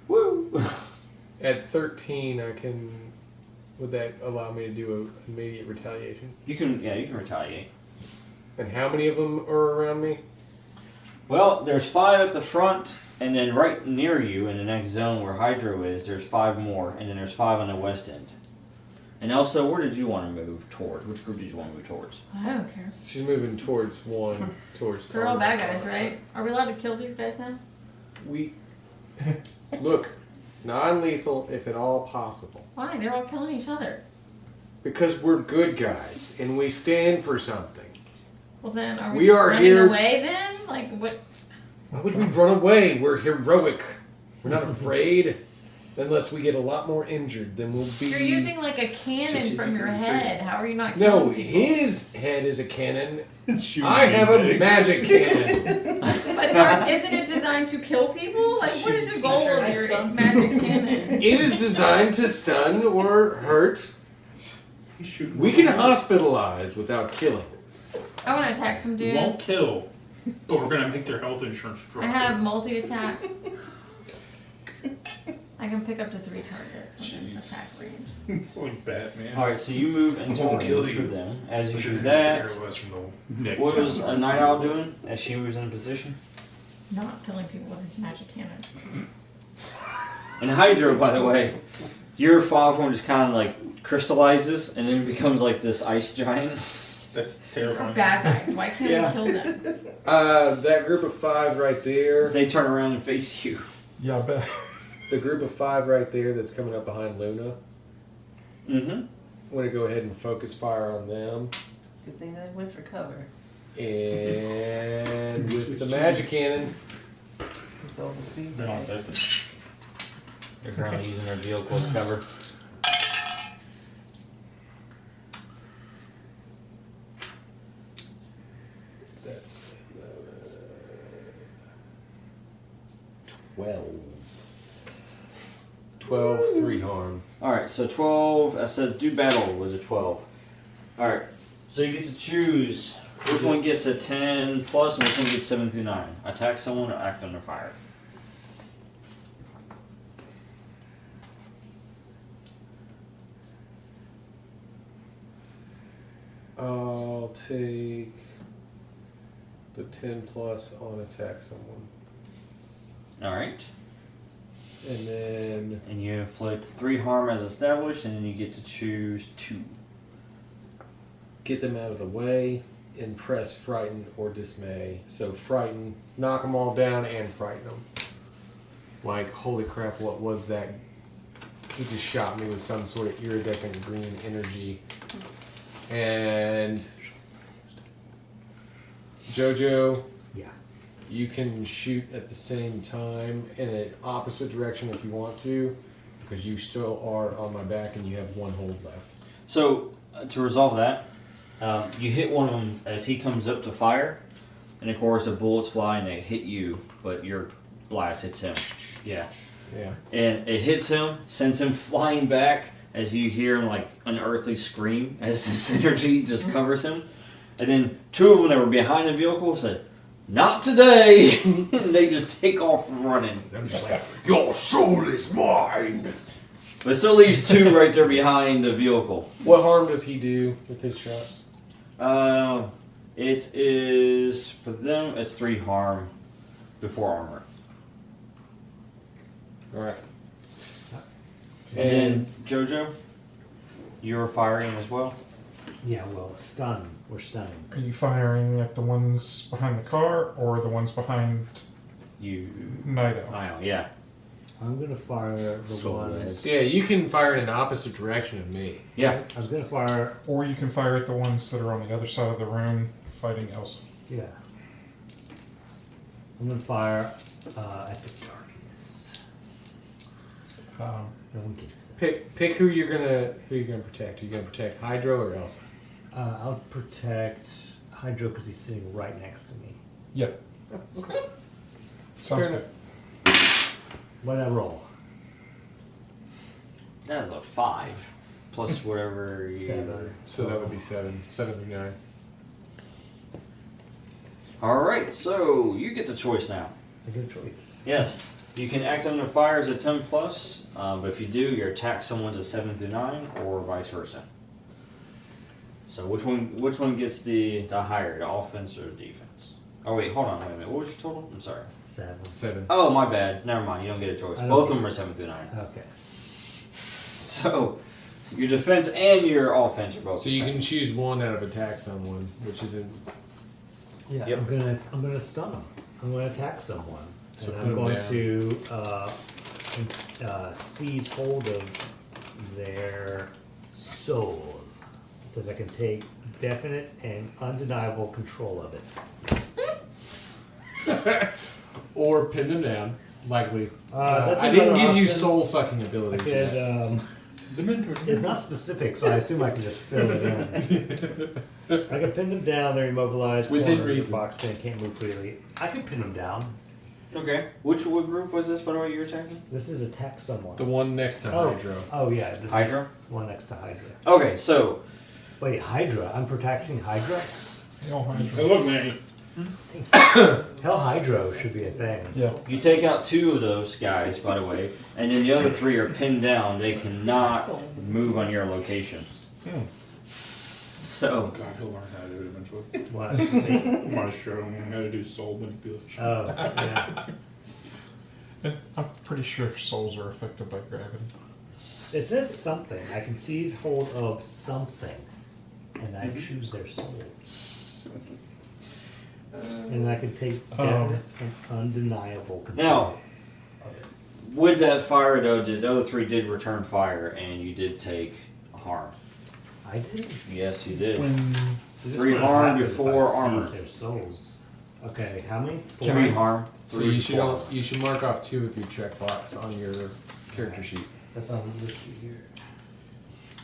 Woo! At 13, would that allow me to do an immediate retaliation? You can retaliate. And how many of them are around me? Well, there's 5 at the front, and then right near you in the next zone where Hydro is, there's 5 more, and then there's 5 on the west end. And Elsa, where did you want to move towards? Which group did you want to move towards? I don't care. She's moving towards one, towards... They're all bad guys, right? Are we allowed to kill these guys now? Look, non-lethal if at all possible. Why? They're all killing each other. Because we're good guys, and we stand for something. Well then, are We we just are running here- away then? Like, what? Why would we run away? We're heroic. We're not afraid. Unless we get a lot more injured, then we'll be... You're using like a cannon from your head. How are you not No, killing people? his head is a cannon. I have a magic cannon. But isn't it designed to kill people? Like, what is the goal of your magic cannon? It is designed to stun or hurt. We can hospitalize without killing. I want to attack some We dudes. won't kill, but we're gonna make their health insurance drop. I have multi-attack. I can pick up to 3 targets within attack range. It's like Batman. Alright, so you move into won't kill range you. for them. As you But do you're that, careless from the neck what was down. a Night Owl doing as she moves into position? Not killing people with his magic cannon. And Hydro, by the way, your fog form just kind of like crystallizes and then becomes like this ice giant. That's These are terrifying. bad guys. Why can't Yeah. we kill them? That group of 5 right there. They turn around and face you. Yeah, I bet. The group of 5 right there that's coming up behind Luna. Mm-hmm. I'm going to go ahead and focus fire on them. Good thing I went for cover. And with the magic cannon, Golden speed. No, that's it. They're currently using their vehicle as cover. that's 12. 12, 3 harm. Alright, so 12, I said do battle was a 12. Alright, so you get to choose which one gets a 10 plus and which one gets 7 through 9. Attack someone or act under fire. I'll take the 10 plus on attack someone. Alright. And then And you inflict 3 harm as established, and then you get to choose 2. get them out of the way, impress, frighten, or dismay. So frighten, knock them all down, and frighten them. Like, holy crap, what was that? He just shot me with some sort of iridescent green energy. And Jojo, Yeah. You can shoot at the same time in an opposite direction if you want to, because you still are on my back and you have one hold left. So, to resolve that, you hit one of them as he comes up to fire, and of course the bullets fly and they hit you, but your blast hits him. Yeah. Yeah. And it hits him, sends him flying back as you hear like an unearthly scream as this energy just covers him. And then two of them that were behind the vehicle said, "Not today!" And they just take off running. I'm just like, your soul is mine! But it still leaves two right there behind the vehicle. What harm does he do with his shots? It is, for them, it's 3 harm before armor. Alright. And then, Jojo, you're firing as well? Yeah, well, stun. We're stunning. Are you firing at the ones behind the car or the ones behind You. Night Owl? Wow, yeah. I'm gonna fire the Soul ones. Yeah, you can fire in the opposite direction of me. Yeah. I was gonna fire. Or you can fire at the ones that are on the other side of the room fighting Elsa. Yeah. I'm gonna fire at the darkness. No one can see. Pick who you're gonna protect. Are you gonna protect Hydro or Elsa? I'll protect Hydro because he's sitting right next to me. Yeah. Okay. Sounds Fair good. What I roll? That is a 5. Plus whatever you. 7. So that would be 7. 7 through 9. Alright, so you get the choice now. A good choice. Yes. You can act under fire as a 10 plus, but if you do, your attack someone's a 7 through 9, or vice versa. So which one gets the higher, the offense or the defense? Oh wait, hold on, wait a minute. What was your total? I'm sorry. 7. 7. Oh, my bad. Never mind. You don't get a choice. I don't Both of get- them are 7 through 9. Okay. So your defense and your offense are both. So the you same. can choose one out of attack someone, which is in. Yeah, Yep. I'm gonna stun them. I'm gonna attack someone, So and put I'm 'em going down. to seize hold of their soul, so that I can take definite and undeniable control of it. Or pin them down. Likely. That's I didn't another give you option. soul sucking I abilities. could. yet. It's not specific, so I assume I can just fill it in. I can pin them down. They're immobilized. Within cornered, reason. box pin, can't move freely. I could pin them down. Okay. What group was this, by the way, you're attacking? This is attack someone. The one next to Hydro. Oh yeah, this Hydra? is one next to Hydra. Okay, so Wait, Hydra? I'm protecting Hydra? Hell, Hydra. Look, man. Hell, Hydro should be a thing. Yeah. you take out 2 of those guys, by the way, and then the other 3 are pinned down. They cannot move on your location. So God, he'll learn how to do it eventually. What? My show him how to do soul manipulation. Oh, yeah. I'm pretty sure souls are affected by gravity. It says something. I can seize hold of something, and I choose their soul. And I can take definite and undeniable control. Now, with that fire, though, the other 3 did return fire, and you did take harm. I did. Yes, you did. When So this 3 would harm happen if before I armor. seize their souls. Okay, how many? 3 harm. So 3 you should before. you should mark off 2 of your checkbox on your character sheet. That's on this sheet here.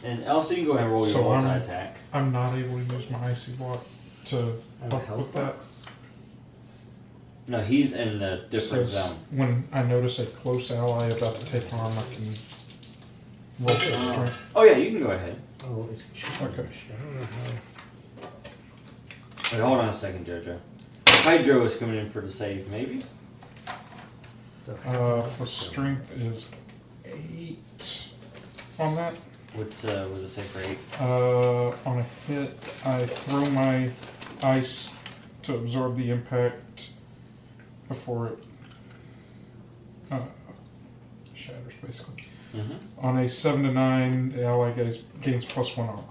And Elsie, you can go ahead and roll your So I'm- multi-attack. I'm not able to use my icy block to I have a help with health that. box. No, he's in a different Says zone. when I notice a close ally about to take harm, I can roll for strength. Oh yeah, you can go ahead. Oh, it's changed. Okay. I don't know how. Wait, hold on a second, Jojo. Hydro is coming in for the save, maybe? So, For strength is 8 on that. What's was it save for 8? On a hit, I throw my ice to absorb the impact before it shatters, basically. Mm-hmm. On a 7 to 9, the ally gains +1 armor.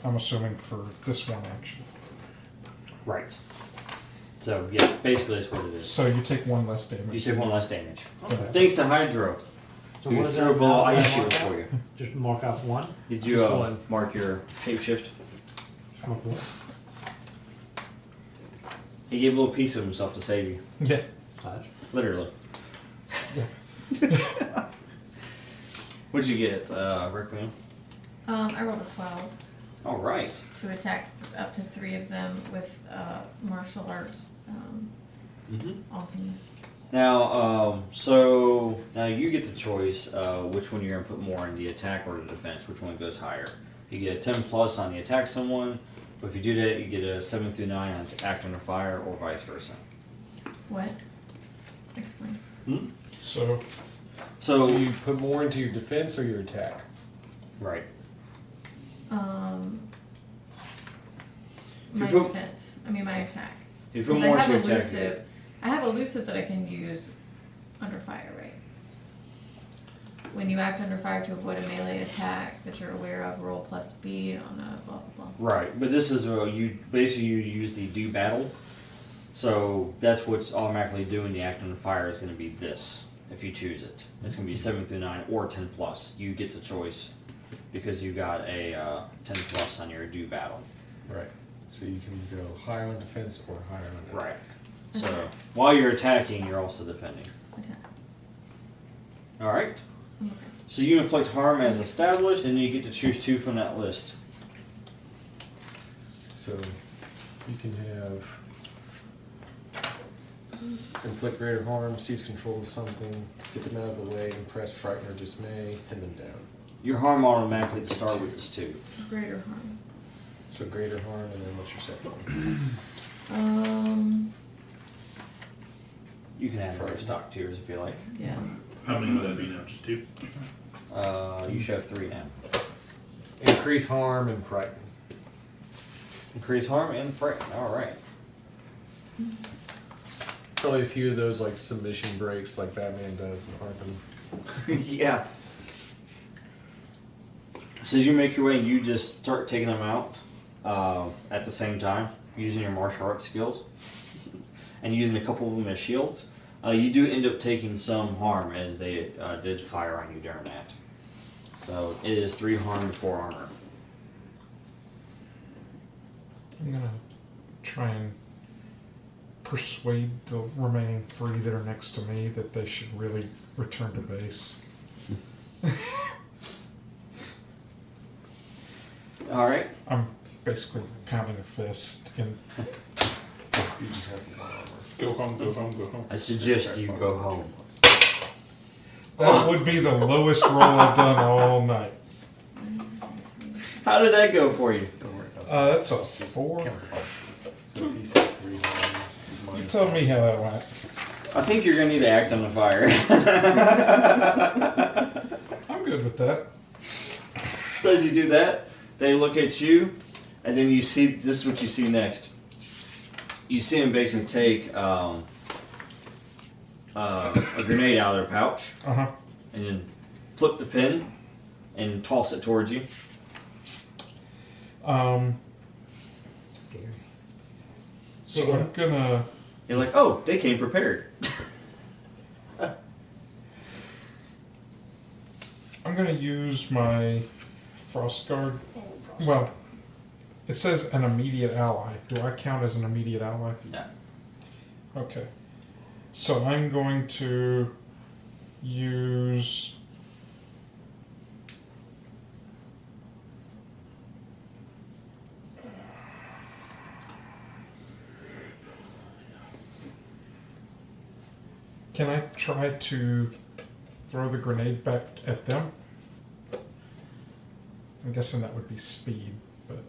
I'm assuming for this one action. Right. So yeah, basically that's what it is. So you take 1 less damage. You take 1 less damage. Okay. Thanks to Hydro, so who what is threw a that little now? ice Mark shield out? for you. Just mark out 1. Did you Just 1. mark your shapeshift? Mark 1. He gave a little piece of himself to save you. Yeah. Flash. Literally. What'd you get, Requiem? I rolled a 12 All right. to attack up to 3 of them with martial arts awesomeness. Now, so now you get the choice which one you're gonna put more in the attack or the defense. Which one goes higher? You get a 10 plus on the attack someone, but if you do that, you get a 7 through 9 on act under fire, or vice versa. What? Explain. So So Do you put more into your defense or your attack? right. My you put- defense. I mean my attack. If you put 'Cause more I have into attack, you elusive. get- I have elusive that I can use under fire, right? When you act under fire to avoid a melee attack that you're aware of, roll plus speed on a blah blah blah. right, but this is you basically you use the do battle. So that's what's automatically doing the act under fire is going to be this. If you choose it, it's going to be 7 through 9 or 10 plus. You get the choice because you got a 10 plus on your do battle. Right. So you can go higher on defense or higher on attack. So while you're attacking, you're also defending. Attack. All right. Okay. So you inflict harm as established, and you get to choose 2 from that list. So you can have inflict greater harm, seize control of something, get them out of the way, impress, frighten, or dismay, pin them down. Your harm automatically to start with is 2. Greater harm. So greater harm, and then what's your second one? You can add other stock tiers if you like. Yeah. How many would that be now? Just 2? You should have 3 now. Increase harm and frighten. Increase harm and frighten. All right. Probably a few of those like submission breaks like Batman does in Arkham. Yeah. So as you make your way, you just start taking them out at the same time, using your martial arts skills, and using a couple of them as shields. You do end up taking some harm as they did fire on you during that. So it is 3 harm and 4 armor. I'm gonna try and persuade the remaining 3 that are next to me that they should really return to base. All right. I'm basically pounding a fist and You just have the armor. Go home, go home, go home. I suggest you go home. that would be the lowest roll I've done all night. How did that go for you? Don't worry about that. That's a Just 4. count the boxes. So if he says 3 harm, You minus tell me how that went. I think you're gonna need to act on the fire. I'm good with that. So as you do that, they look at you, and then you see this is what you see next. You see them basically take a grenade out of their pouch, Uh-huh. and then flip the pin and toss it towards you. Scary. So I'm gonna You're like, oh, they came prepared. I'm gonna use my frost guard. Well, it says an immediate ally. Do I count as an immediate ally? No. Okay. So I'm going to use Can I try to throw the grenade back at them? I'm guessing that would be speed, but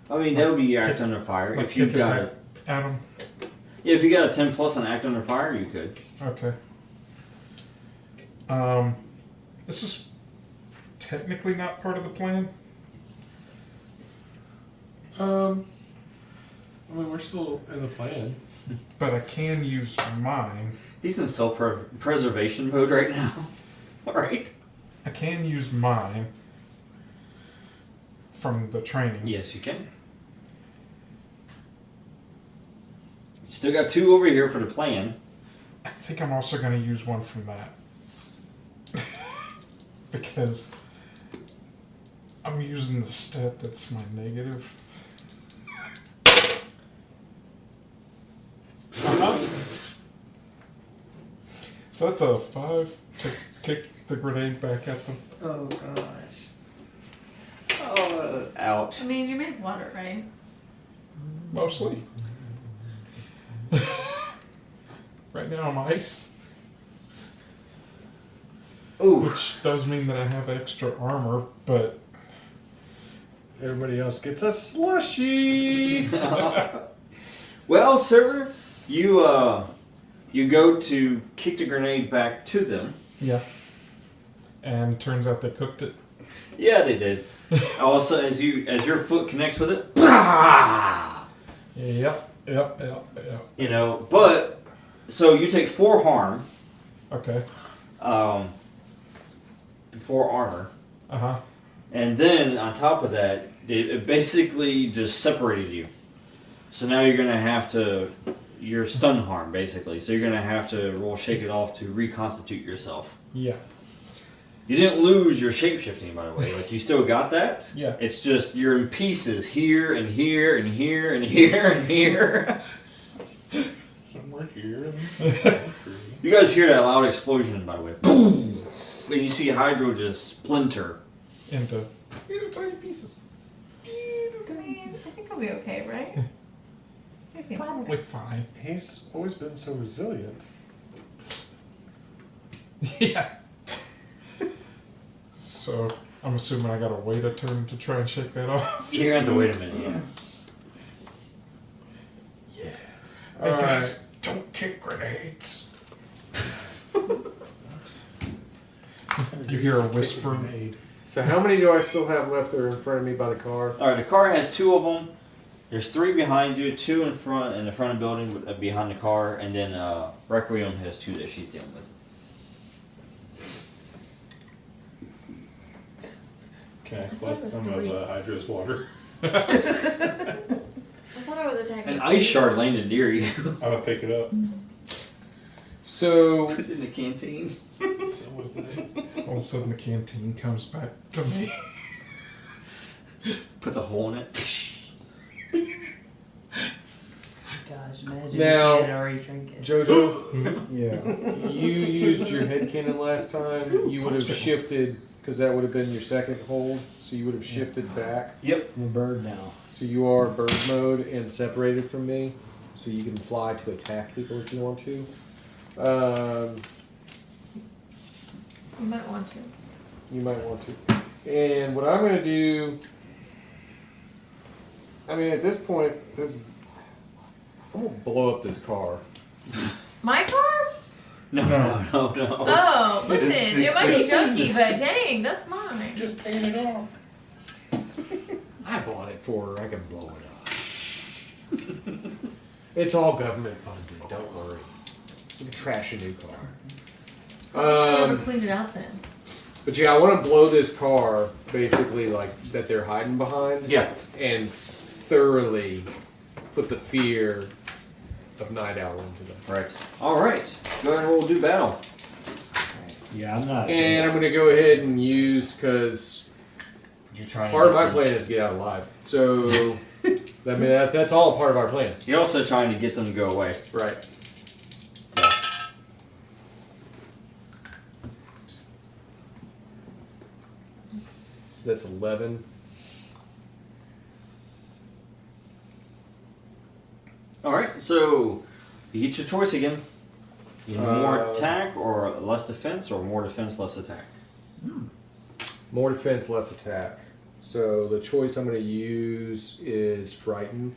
I mean, that would be your act under fire. like If you kick it got back it, at them. yeah, if you got a 10 plus on act under fire, you could. Okay. This is technically not part of the plan. I mean, we're still in the plan. But I can use mine. He's in self-preservation mode right now. All right. I can use mine from the training. Yes, you can. You still got 2 over here for the plan. I think I'm also going to use one from that. Because I'm using the stat that's my negative. So that's a 5 to kick the grenade back at them. Oh gosh. Oh, ouch. I mean, you're made of water, right? Mostly. Right now I'm ice. Ooh. Which does mean that I have extra armor, but Everybody else gets a slushy. Well, sir, you go to kick the grenade back to them. yeah. And turns out they cooked it. Yeah, they did. Also, as your foot connects with it, Yep. you know. But so you take 4 harm, Okay. 4 armor, Uh-huh. and then on top of that, it basically just separated you. So now you're gonna have to. You're stun harm basically. So you're gonna have to roll shake it off to reconstitute yourself. Yeah. You didn't lose your shapeshifting, by the way. Like, you still got that. Yeah. It's just you're in pieces here and here and here and here and here. Somewhere here. You guys hear that loud explosion, by the way. Boom! And you see Hydro just splinter. Into little tiny pieces. I mean, I think I'll be okay, right? I seem Probably fine. He's always been so resilient. Yeah. So I'm assuming I gotta wait a turn to try and shake that off. You're gonna have to wait a minute, yeah. Hey All guys, don't kick grenades. You hear a whisper. So how many do I still have left that are in front of me by the car? Alright, the car has 2 of them. There's 3 behind you, 2 in the front of the building behind the car, and then Requiem has 2 that she's dealing with. Can I thought it collect was some 3. of Hydra's water? I thought I was attacking. An ice shard landed near you. I'm gonna pick it up. So Put it in the canteen. All of a sudden the canteen comes back to me. Puts a hole in it. Gosh, imagine Now, if you had already drank it. Jojo, yeah, you used your headcanon last time. You would have shifted because that would have been your second hold. So you would have shifted back. Yep. I'm a bird now. So you are bird mode and separated from me. So you can fly to attack people if you want to. You might want to. You might want to. And what I'm going to do, I mean, at this point, I'm going to blow up this car. My car? No. Oh, listen, it might be junky, but dang, that's mine. Just paint it off. I bought it for her. I can blow it up. It's all government funded. Don't worry. You can trash a new car. I never cleaned it out then. But yeah, I want to blow this car, basically, like, that they're hiding behind. Yeah. And thoroughly put the fear of Night Owl into them. Right. Alright. Go ahead and roll do battle. Yeah, I'm not. And I'm going to go ahead and use, because You're trying part of to my get plan is to get out alive. So, I mean, that's all part of our plans. You're also trying to get them to go away. Right. So that's 11. Alright, so you get your choice again. You need more Uh, attack or less defense, or more defense, less attack. More defense, less attack. So the choice I'm going to use is Frighten.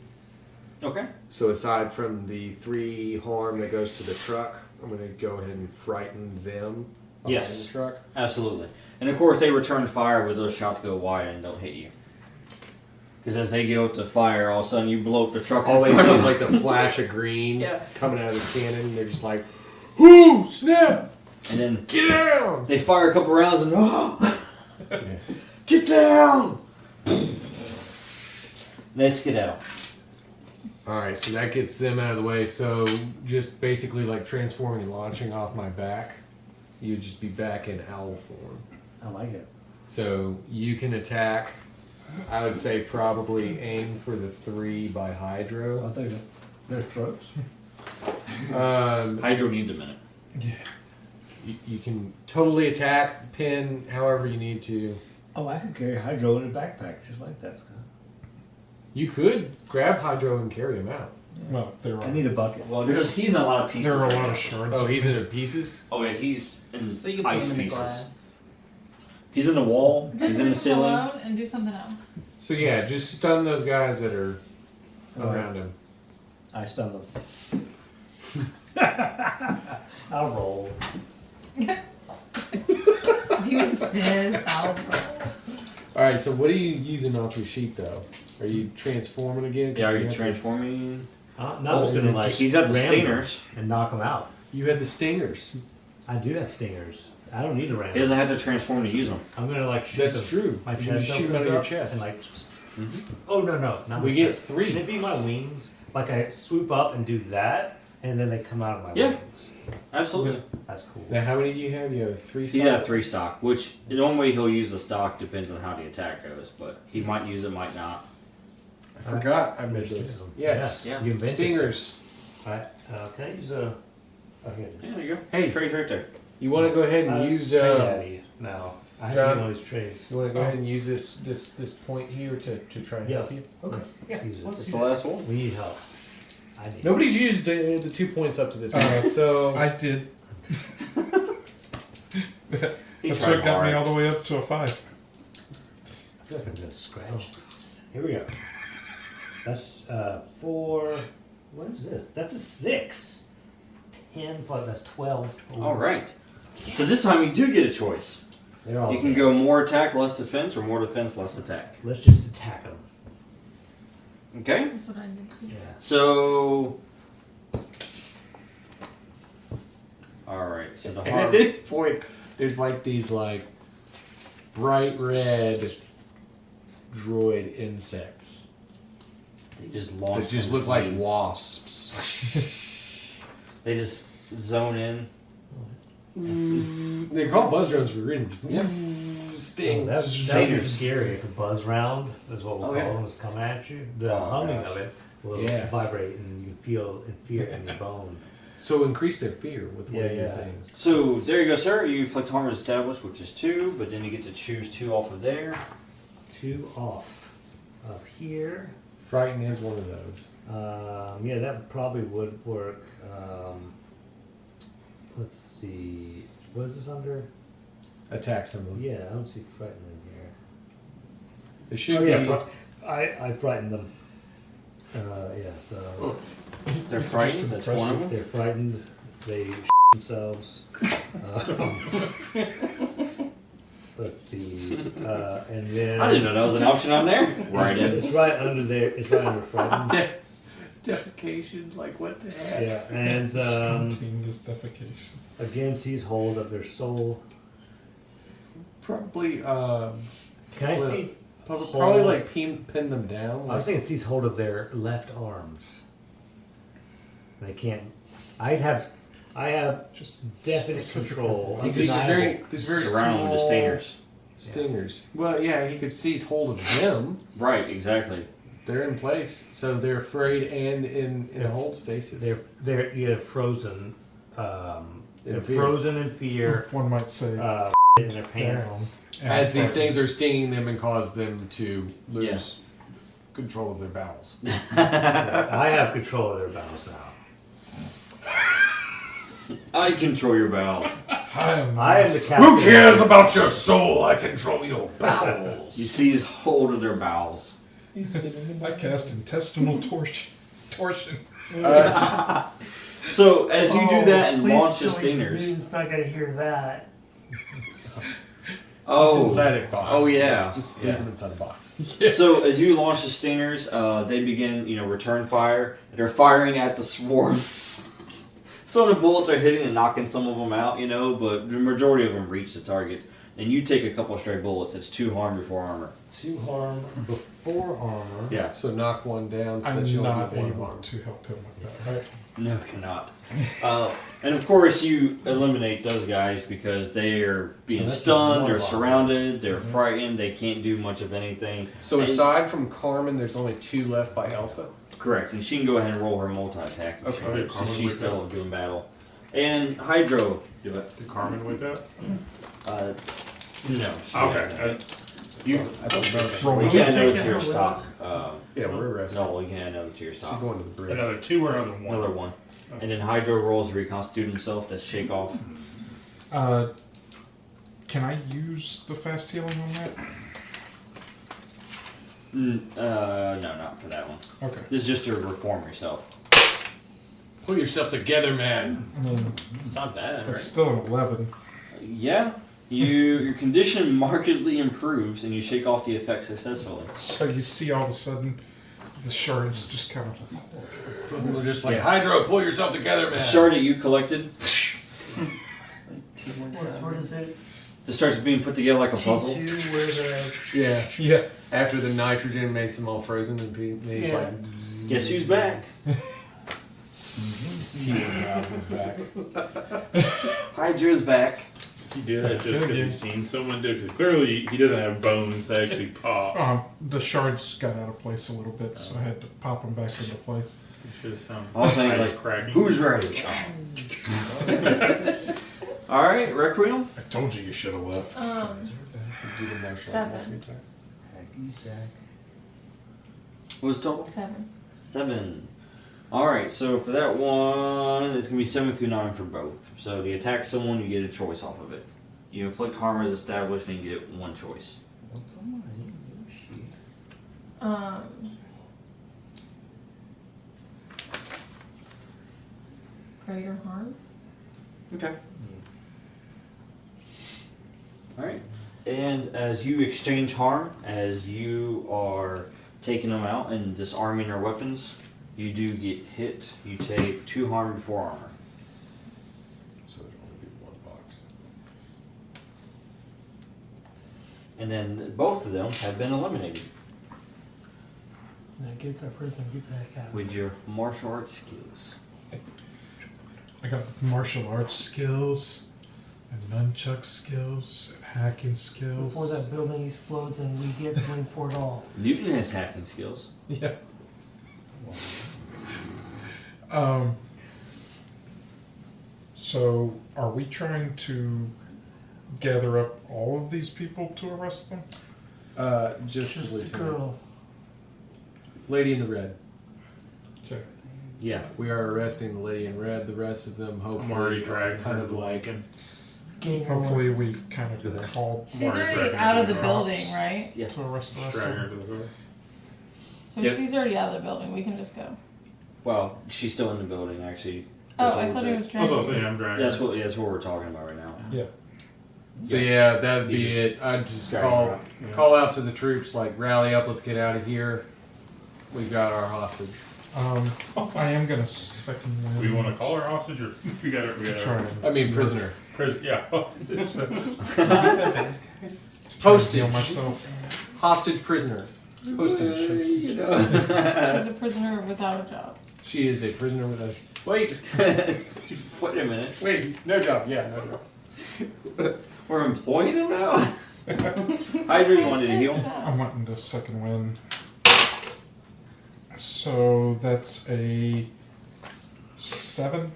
Okay. So aside from the 3 harm that goes to the truck, I'm going to go ahead and frighten them behind Yes. the truck. Absolutely. And of course, they return fire with those shots go wide and don't hit you. Because as they go to fire, all of a sudden you blow up the truck. All in they front see of is them. like the flash of green Yeah. coming out of the cannon. And they're just like, "Ooh, snap! And then Get down!" they fire a couple rounds and get down! And they skedaddle. Alright, so that gets them out of the way. So just basically like transforming and launching off my back, you'd just be back in owl form. I like it. So you can attack. I would say probably aim for the 3 by Hydro. I'll take it. Their throats. Hydro needs a minute. Yeah. You can totally attack, pin, however you need to. Oh, I could carry Hydro in a backpack just like that, Scott. You could grab Hydro and carry him out. Well, there I are need a bucket. Well, he's in a lot of pieces. there are a right lot now. of shards. Oh, he's in pieces? Oh yeah, he's in So you can put ice him in the pieces. glass. He's in the wall. Just he's in the leave him ceiling. alone and do something else. So yeah, just stun those guys that are Alright. around him. I stun them. I'll roll. If you insist, I'll roll. Alright, so what are you using off your sheet though? Are you transforming again? 'Cause Yeah, are you have to- transforming? No, I was gonna like. He's at the ram stingers. them and knock them out. You had the stingers. I do have stingers. I don't need a ram. He doesn't have to transform to use them. I'm gonna like shoot That's them. true. My You chest shoot opens out of your up chest. and like. Oh no, not We my get chest. 3. Can it be my wings? Like I swoop up and do that, and then they come out of my Yeah. wings. Absolutely. That's cool. Now how many do you have? You have 3 He's stock? at a 3 stock, which the only way he'll use the stock depends on how the attack goes, but he might use it, might not. I forgot I made this. Yes. Yeah. You invented. Stingers. Alright, can I use a? Okay. Yeah, there you go. Hey. Tray's right there. You want to go ahead and use Tray Daddy now. I have John? to get all these trays. you want to go ahead and use this point here to try and Yeah. help you? Okay. Let's use It's it. the last one. We need help. I need. Nobody's used the 2 points up to this point, so I did. He That's tried what got me hard. all the way up to a 5. I feel like I'm gonna scratch these. Here we go. That's 4. What is this? That's a 6. 10 plus that's 12 total. All right. So this time you do get a choice. They're all You can dead. go more attack, less defense, or more defense, less attack. Let's just attack them. Okay? That's what I need to do. Yeah. So. Alright, so the and at hard. this point, there's like these like bright red droid insects They just launch. that just from look like flames. wasps. They just zone in. They're called buzz drones for a reason. Sting. Oh, that would be Stingers. scary if a buzz round is what we'll Oh, call yeah. them is coming at you. The Oh, humming gosh. of it will Yeah. vibrate and you can feel and fear in your bone. So increase their fear with one of your Yeah. things. So there you go, sir. You inflict harm as established, which is 2, but then you get to choose 2 off of there. 2 off up here. Frighten is one of those. Yeah, that probably would work. Let's see. What is this under? Attack someone. Yeah, I don't see frighten in here. It should Oh yeah, be. I frightened them. Yeah, so They're frightened. That's one of them. they're frightened. They themselves. Let's see, and then I didn't know that was an option on there. Right in. It's right under there. It's right under frightened. Defecation, like what the heck? Yeah, and Spontaneous defecation. again, seize hold of their soul. Probably, Can I Well, seize? probably like pin them down. I Like, was thinking seize hold of their left arms. They can't. I have Just definite specific control. these Undeniable. these very Surround them with small stingers. stingers. Well, yeah, he could seize hold of them. Right, exactly. They're in place, so they're afraid and in Yeah. hold stasis. They're either frozen. They're fear. frozen in fear. one might say In their pants. down. As these frightened. things are stinging them and cause them to lose control of their bowels. I have control of their bowels now. I control your bowels. I am the captain. about your soul? I control your bowels. You seize hold of their bowels. I cast intestinal torsion. So as you do that and please launch the tell me stingers. Dude's not gonna hear that. Oh, inside a box. Oh, yeah. It's just leave them inside a box. So as you launch the stingers, they begin, return fire. They're firing at the swarm. Some of the bullets are hitting and knocking some of them out, but the majority of them reach the target. And you take a couple stray bullets. It's 2 harm before armor. 2 harm before armor. Yeah. So knock one down so that I'm you only not get one able harm. to help him with that. Right? No, you're not. And of course, you eliminate those guys because they are being So that's stunned, one they're line. surrounded, they're frightened, they can't do much of anything. So And- aside from Carmen, there's only 2 left by Elsa. Correct, and she can go ahead and roll her multi-attack if she Okay. wishes, since she's still doing battle. And Hydro, do it. Did Carmen wake up? No. Okay. You. We can't know to your stock. Yeah, we're arrested. No, we can't know to your She's stock. going to the bridge. Another 2 or another 1? Another 1. And then Hydro rolls to reconstitute himself to shake off. Can I use the fast healing on that? No, not for that one. Okay. This is just to reform yourself. Pull yourself together, man. I mean, It's not bad, it's right? still an 11. Yeah. Your condition markedly improves and you shake off the effects successfully. So you see all of a sudden the shards just kind of... We're just like, Hydro, pull yourself together, man. The shard that you collected What is it? just starts being put together like a puzzle. T2 where the... Yeah. Yeah. After the nitrogen makes them all frozen, and he's Yeah. like, Guess who's back? T-1000's back. Hydra's back. Does he do that just because he's seen someone do it? Because clearly he doesn't have bones to actually pop. The shards got out of place a little bit, so I had to pop them back into place. He should have sounded All I'm saying is like, cracking. who's ready? Alright, Requiem. I told you should have left. Do the martial 7. multi-attack. Hacky sack. What was the total? 7. 7. Alright, so for that one, it's going to be 7 through 9 for both. So to attack someone, you get a choice off of it. You inflict harm as established and you get 1 choice. What's on my sheet? Greater harm. Okay. Alright. And as you exchange harm, as you are taking them out and disarming their weapons, you do get hit. You take 2 harm before armor. So there'd only be 1 box. And then both of them have been eliminated Now get that person, get the heck out. with your martial arts skills. I got martial arts skills, and nunchuck skills, and hacking skills. Before that building explodes and we get blamed for it all. Newton has hacking skills. Yeah. So, are we trying to gather up all of these people to arrest them? Just Just the the lieutenant. girl. Lady in the red. Okay. Yeah. We are arresting the lady in red. The rest of them, I'm hopefully, already are dragged kind her of to like. Lincoln. Gang Hopefully, we've kind Go of ahead. called She's Marty already dragging out her of the to building, right? Yeah. to arrest the rest of Dragging her them. to the car. So Yep. she's already out of the building. We can just go. Well, she's still in the building, actually. Oh, That's I what thought we're he was That's what I'm dragging. saying. I'm dragging That's her. what we're talking about right now. Yeah. So yeah, that'd You be just it. I'd just drag her call out. Yeah. call out to the troops, like rally up. Let's get out of here. We've got our hostage. I am gonna second one. We want to call her hostage, or we got her. We got Try her. I mean, prisoner. Yeah, hostage. Postage. Heal myself. Hostage prisoner. Postage. You know. She's a prisoner without a job. She is a prisoner with a. Wait, Wait a minute. wait, no job. Yeah, no job. We're employing him now? Hydra, you wanted to heal? I'm wanting to second win. So that's a 7,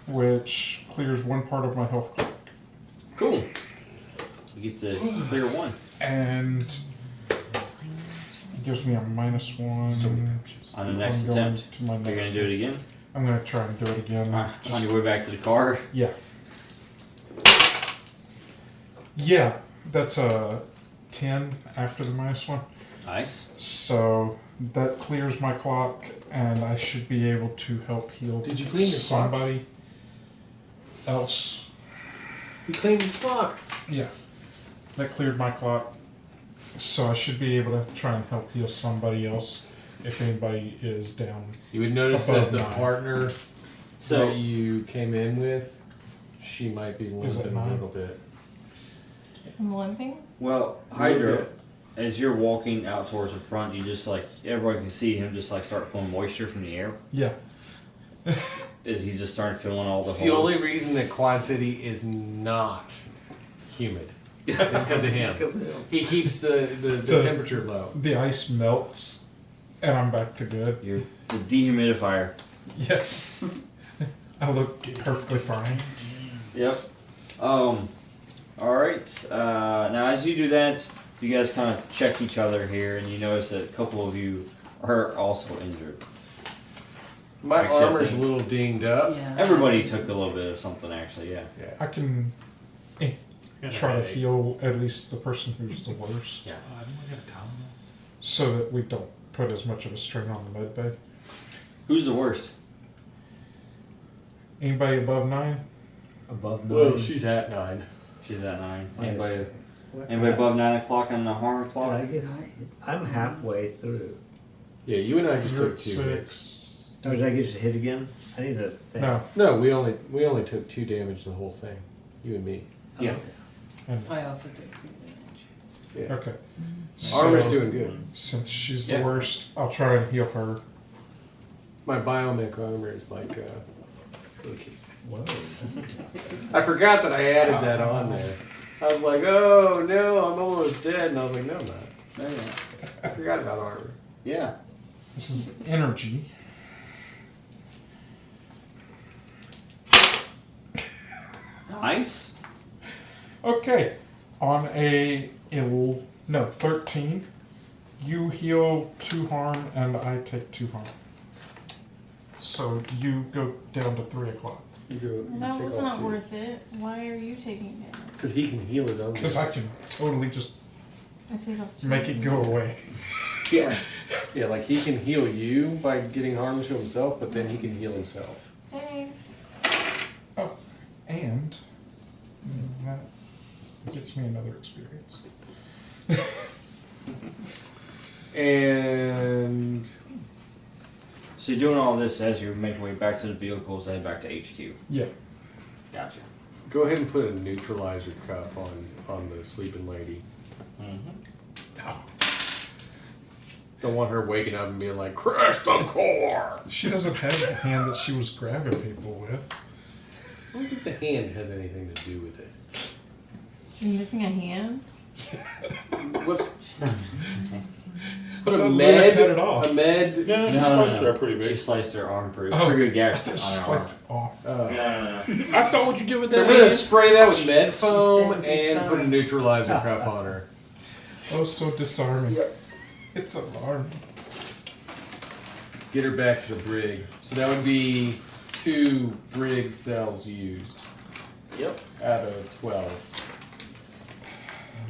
which clears 1 part of my health clock. Cool. You get to clear 1. And it gives me a -1 On the next I'm going attempt. to my You're next going to do it again? I'm gonna try and do it again. On your way back to the car? Yeah. Yeah, that's a 10 after the -1. Nice. So that clears my clock, and I should be able to help heal Did you clean your clock? somebody else. He cleaned his clock. Yeah, that cleared my clock. So I should be able to try and help heal somebody else if anybody is down. You would notice Above that the 9. partner So- that you came in with, she might be Is limping it a 9? little bit. I'm limping. Well, Hydra, as you're walking out towards the front, you just like, everybody can see him just like start pulling moisture from the air. Yeah, As he just started filling all the It's holes. the only reason that Quad City is not humid. It's because of him. He keeps the temperature low. the ice melts, and I'm back to good. You're the dehumidifier. Yeah. I look perfectly fine. Yep. All right. Now, as you do that, you guys kind of check each other here, and you notice that a couple of you are also injured. My Actually, I armor's a think- little dinged up. Yeah. Everybody took a little bit of something, actually. Yeah. Yeah. I can Got a try to headache. heal at least the person who's the worst, Yeah. I don't get a towel. so that we don't put as much of a strain on the med bay. Who's the worst? Anybody above 9? Above 9. Well, she's at 9. She's at 9. Nice. Anybody? What Anybody the- above 9 o'clock on the harm Did clock? I get I'm halfway through. Yeah, you and I just You're took at 2 hits. 6. Oh, did I get hit again? I need to think. No. No, we only took 2 damage the whole thing. You and me. Oh, Yeah. okay. And, I also took 3 damage. Yeah. okay. Armor's So, doing good. Since she's Yeah. the worst, I'll try and heal her. My biomech armor is like really cute. Whoa. I forgot that I added that on there. I was like, oh no, I'm almost dead. And I was like, no, I'm not. There you go. I forgot about armor. Yeah. This is energy. Nice. Okay. On a 13, you heal 2 harm and I take 2 harm. So you go down to 3 o'clock. You go. That was not worth it. Why are you taking damage? Because he can heal his own. Because I can totally just I take off 2. make it go away. Yeah. Yeah, like he can heal you by getting harm to himself, but then he can heal himself. Thanks. Oh, and that gets me another experience. And So you're doing all this as you're making your way back to the vehicles, head back to HQ. Yeah. Gotcha. go ahead and put a neutralizer cuff on the sleeping lady. Don't want her waking up and being like, crash the core! She doesn't have the hand that she was grabbing people with. I don't think the hand has anything to do with it. She's missing a hand? Let's put a Don't med. let her cut it off. A med. No, she sliced her up pretty big. She sliced her arm pretty Oh, good gash I on thought she her arm. sliced it off. I saw what you did with So that. we're gonna hand. spray that with med foam She's been and put a neutralizer cuff on her. Oh, so disarming. Yep. It's alarming. Get her back to the brig. So that would be 2 brig cells used Yep. out of 12.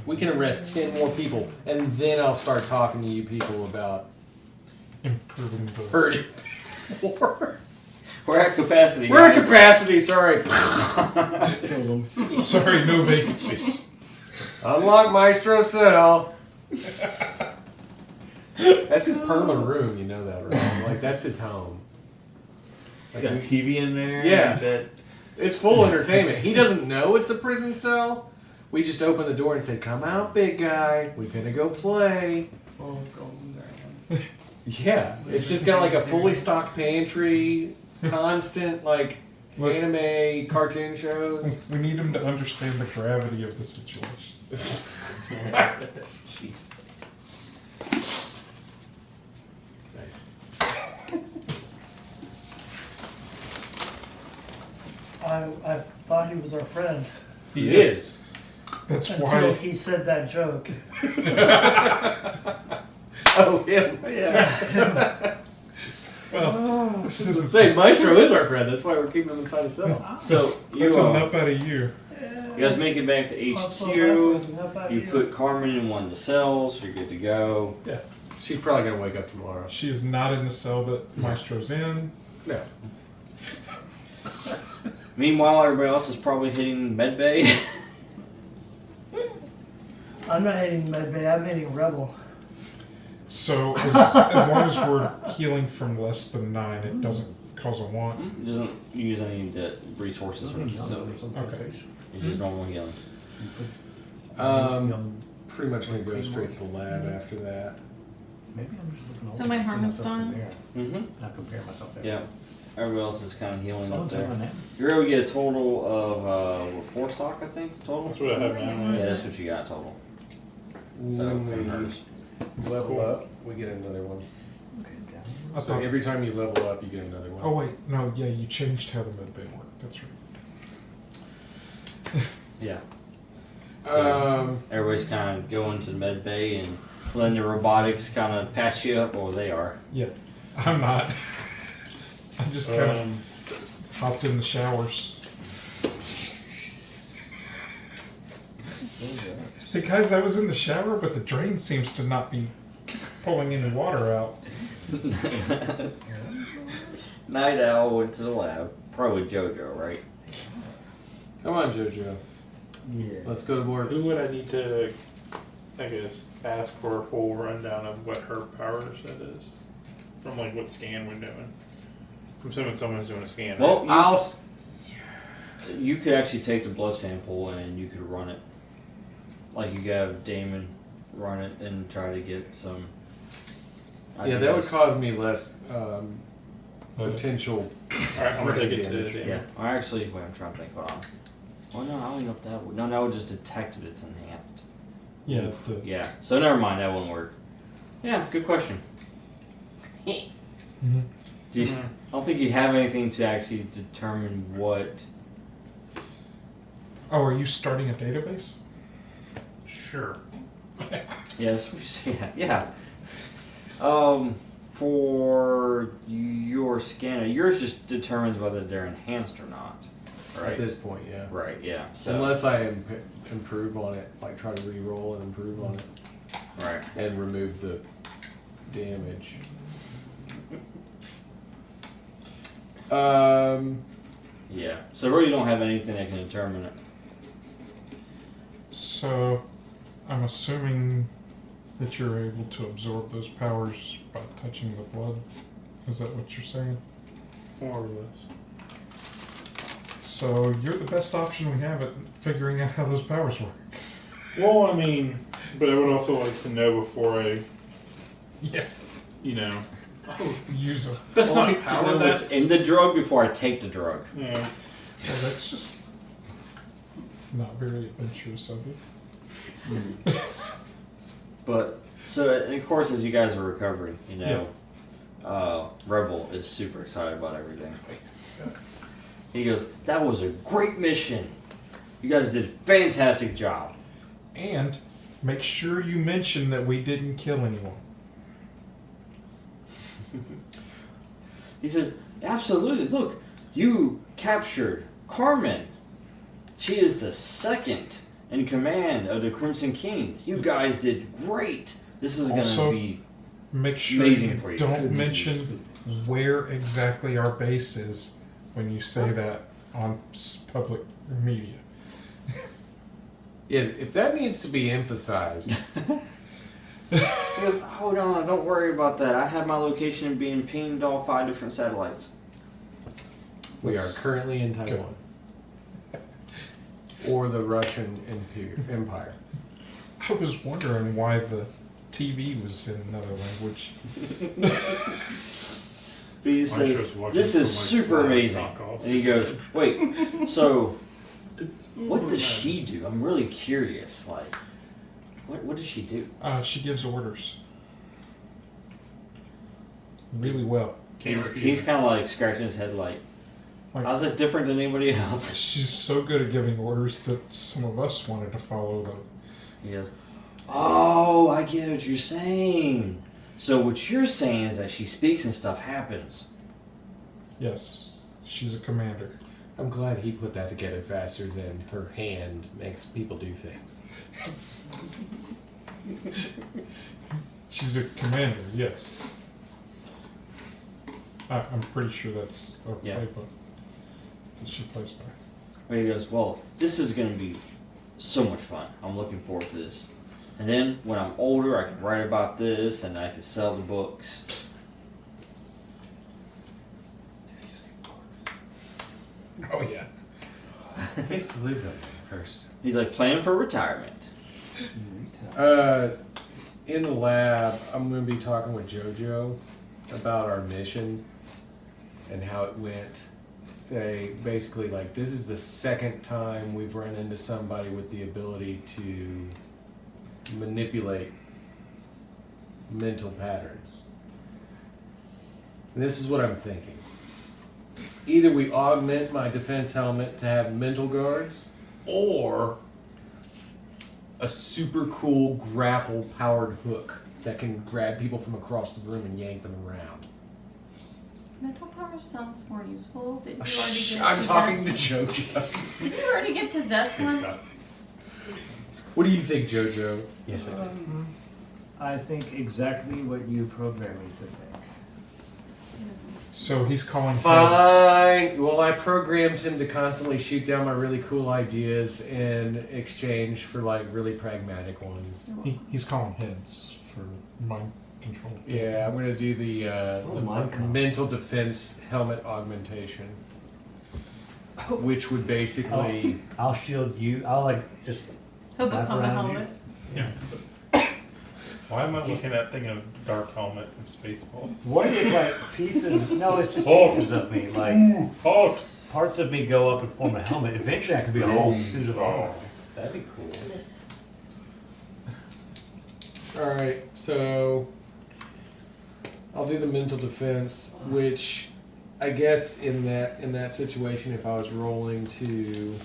We can arrest 10 more people, and then I'll start talking to you people about Improving the... hurting more. We're at capacity. We're at guys. capacity, sorry. Sorry, no vacancies. Unlock Maestro cell. That's his permanent room, you know that, right? Like, that's his home. He's got a TV in there. Yeah. He's at, It's full entertainment. He doesn't know it's a prison cell. We just open the door and say, come out, big guy. We're gonna go play. Full golden dragons. Yeah. It's just got like a fully stocked pantry, constant like Look. anime cartoon shows. We need him to understand the gravity of the situation. Jesus. Nice. I thought he was our friend He is. That's until why... he said that joke. Oh, him. Well, this is the Say, Maestro is our friend. That's why we're keeping him inside the cell. so you, That's a nut out of you. you guys make it back to Also, HQ. how about You put Carmen in one of the cells. You're good to go. Yeah. She's probably gonna wake up tomorrow. She is not in the cell that Maestro's in. No. Meanwhile, everybody else is probably hitting medbay. I'm not hitting Medbay, I'm hitting Rebel. So as long as we're healing from less than 9, it doesn't cause a want. Doesn't use any of the resources from the facility. Okay. It's just normal healing. Pretty much gonna go straight to the lab after that. Maybe I'm just looking So my harm is done? Mm-hmm. Not compare myself there. Yeah. Everybody else is kind of healing up Someone's there. doing that. You're able to get a total of 4 stock, I think, total. That's what I have now. Yeah, that's what you got total. So When from we hers. level up, we get another one. I So thought, every time you level up, you get another one. oh wait, no, yeah, you changed how the medbay worked. That's right. Yeah. So, Um, everybody's kind of going to the med bay and letting the robotics kind of patch you up, or they are. Yeah, I'm not. I just kind of hopped in the showers. Hey guys, I was in the shower, but the drain seems to not be pulling any water out. Night Owl went to the lab, probably JoJo, right? come on, JoJo. Yeah. Let's go to work. Who would I need to, I guess, ask for a full rundown of what her power set is? From like what scan we're doing? I'm assuming someone's doing a scan. Well, right? you could actually take the blood sample and you could run it. Like you could have Damon run it and try to get some. Yeah, that would ideas. cause me less potential. Alright, I'm gonna take it to damage. Damon. Yeah, or actually, wait, I'm trying to think. Hold on. Oh no, I don't know if that would. No, that would just detect if it's enhanced. Yeah, Oof. Yeah. So never mind, that wouldn't work. Yeah, good question. Mhm. Do you, I don't think you have anything to actually determine what. Oh, are you starting a database? Sure. Yes, yeah. For your scanner, yours just determines whether they're enhanced or not. Right. At this point, yeah. Right. Yeah. So. Unless I improve on it, like try to re-roll and improve on it, Right. and remove the damage. Yeah. So really, you don't have anything that can determine it. So, I'm assuming that you're able to absorb those powers by touching the blood. Is that what you're saying? More or less. So, you're the best option we have at figuring out how those powers work. Well, I mean, but I would also like to know before I, Yeah. you know. Use them. That's Well, not to power, know what's that's. in the drug before I take the drug. Yeah. So that's just not very adventurous of you. But so, and of course, as you guys are recovering, you know, Rebel is super excited about everything. He goes, "That was a great mission. You guys did a fantastic job." And make sure you mention that we didn't kill anyone. He says, "Absolutely. Look, you captured Carmen. She is the second in command of the Crimson Kings. You guys did great. This is going Also, to be Make sure amazing you for you." don't mention where exactly our base is when you say that on public media. Yeah, if that needs to be emphasized, He goes, "Oh no, don't worry about that. I have my location being pinged all 5 different satellites." we are Let's- currently in Taiwan. Or the Russian Empire. I was wondering why the TV was in another language. But he My says, show's watching "This is some, like, super Slavic amazing." knockoffs. And he goes, "Wait, so It's what does overnight. she do? I'm really curious. Like, what does she do?" She gives orders. Really well. He's kind of like scratching his head, like, Like, how's it different than anybody else? she's so good at giving orders that some of us wanted to follow them. He goes, "Oh, I get what you're saying. So what you're saying is that she speaks and stuff happens." Yes, she's a commander. I'm glad he put that together faster than her hand makes people do things. She's a commander, yes. I'm pretty sure that's okay, Yeah. but she plays by. But he goes, "Well, this is going to be so much fun. I'm looking forward to this. And then when I'm older, I can write about this and I can sell the books." Oh yeah. I used to live that way first. He's like, planning for retirement. In the lab, I'm going to be talking with JoJo about our mission and how it went. Say, basically, like, this is the second time we've run into somebody with the ability to manipulate mental patterns. And this is what I'm thinking. Either we augment my defense helmet to have mental guards, or a super cool grapple powered hook that can grab people from across the room and yank them around. Mental power sounds more useful. Didn't you already get I'm possessed? talking to JoJo. Didn't you already get possessed Hey, once? Scott. What do you think, JoJo? Yes, I do. I think exactly what you programmed me to think. So he's calling heads. Fine. Well, I programmed him to constantly shoot down my really cool ideas in exchange for like really pragmatic ones. He's calling heads for mind control. Yeah, I'm gonna do the mind control. mental defense helmet augmentation, which would basically I'll shield you. I'll like just Hope wrap it's on the around you. helmet. Yeah. Why am I looking at thing of Dark Helmet from Spaceballs? What if like pieces? No, it's just Oh. pieces of me. Like Oh, parts of me go up and form a helmet. Eventually, I could be a whole suit of armor. That'd be cool. all right. So I'll do the mental defense, which I guess in that situation, if I was rolling to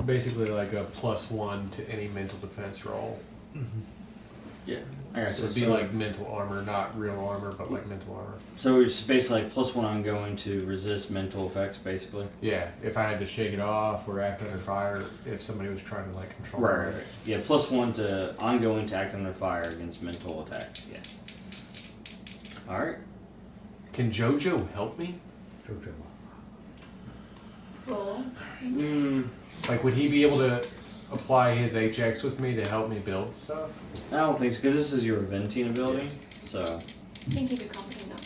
basically like a +1 to any mental defense roll. Yeah. All right. So it'd be like mental armor, not real armor, but like mental armor. So it's basically like +1 ongoing to resist mental effects, basically. Yeah, if I had to shake it off or act under fire, if somebody was trying to like control me. Yeah, +1 to ongoing to act under fire against mental attacks. Yeah. All right. Can JoJo help me? Cool. Like, would he be able to apply his HX with me to help me build stuff? I don't think so, because this is your venting ability. So. I can keep you company now.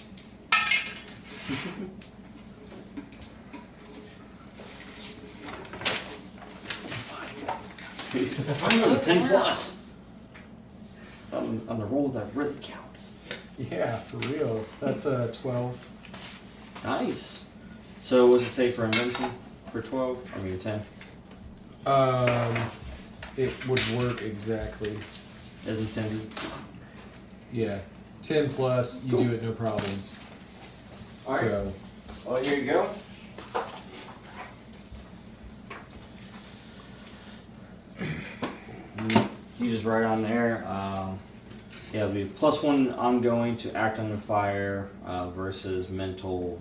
10 plus. On the roll that really counts. Yeah, for real. That's a 12. Nice. So what's it say for invention for 12? I mean 10. It would work exactly. As intended. Yeah. 10 plus, you do it no problems. Alright. So, Well, here you go. You just write on there. Yeah, it'll be +1 ongoing to act under fire versus mental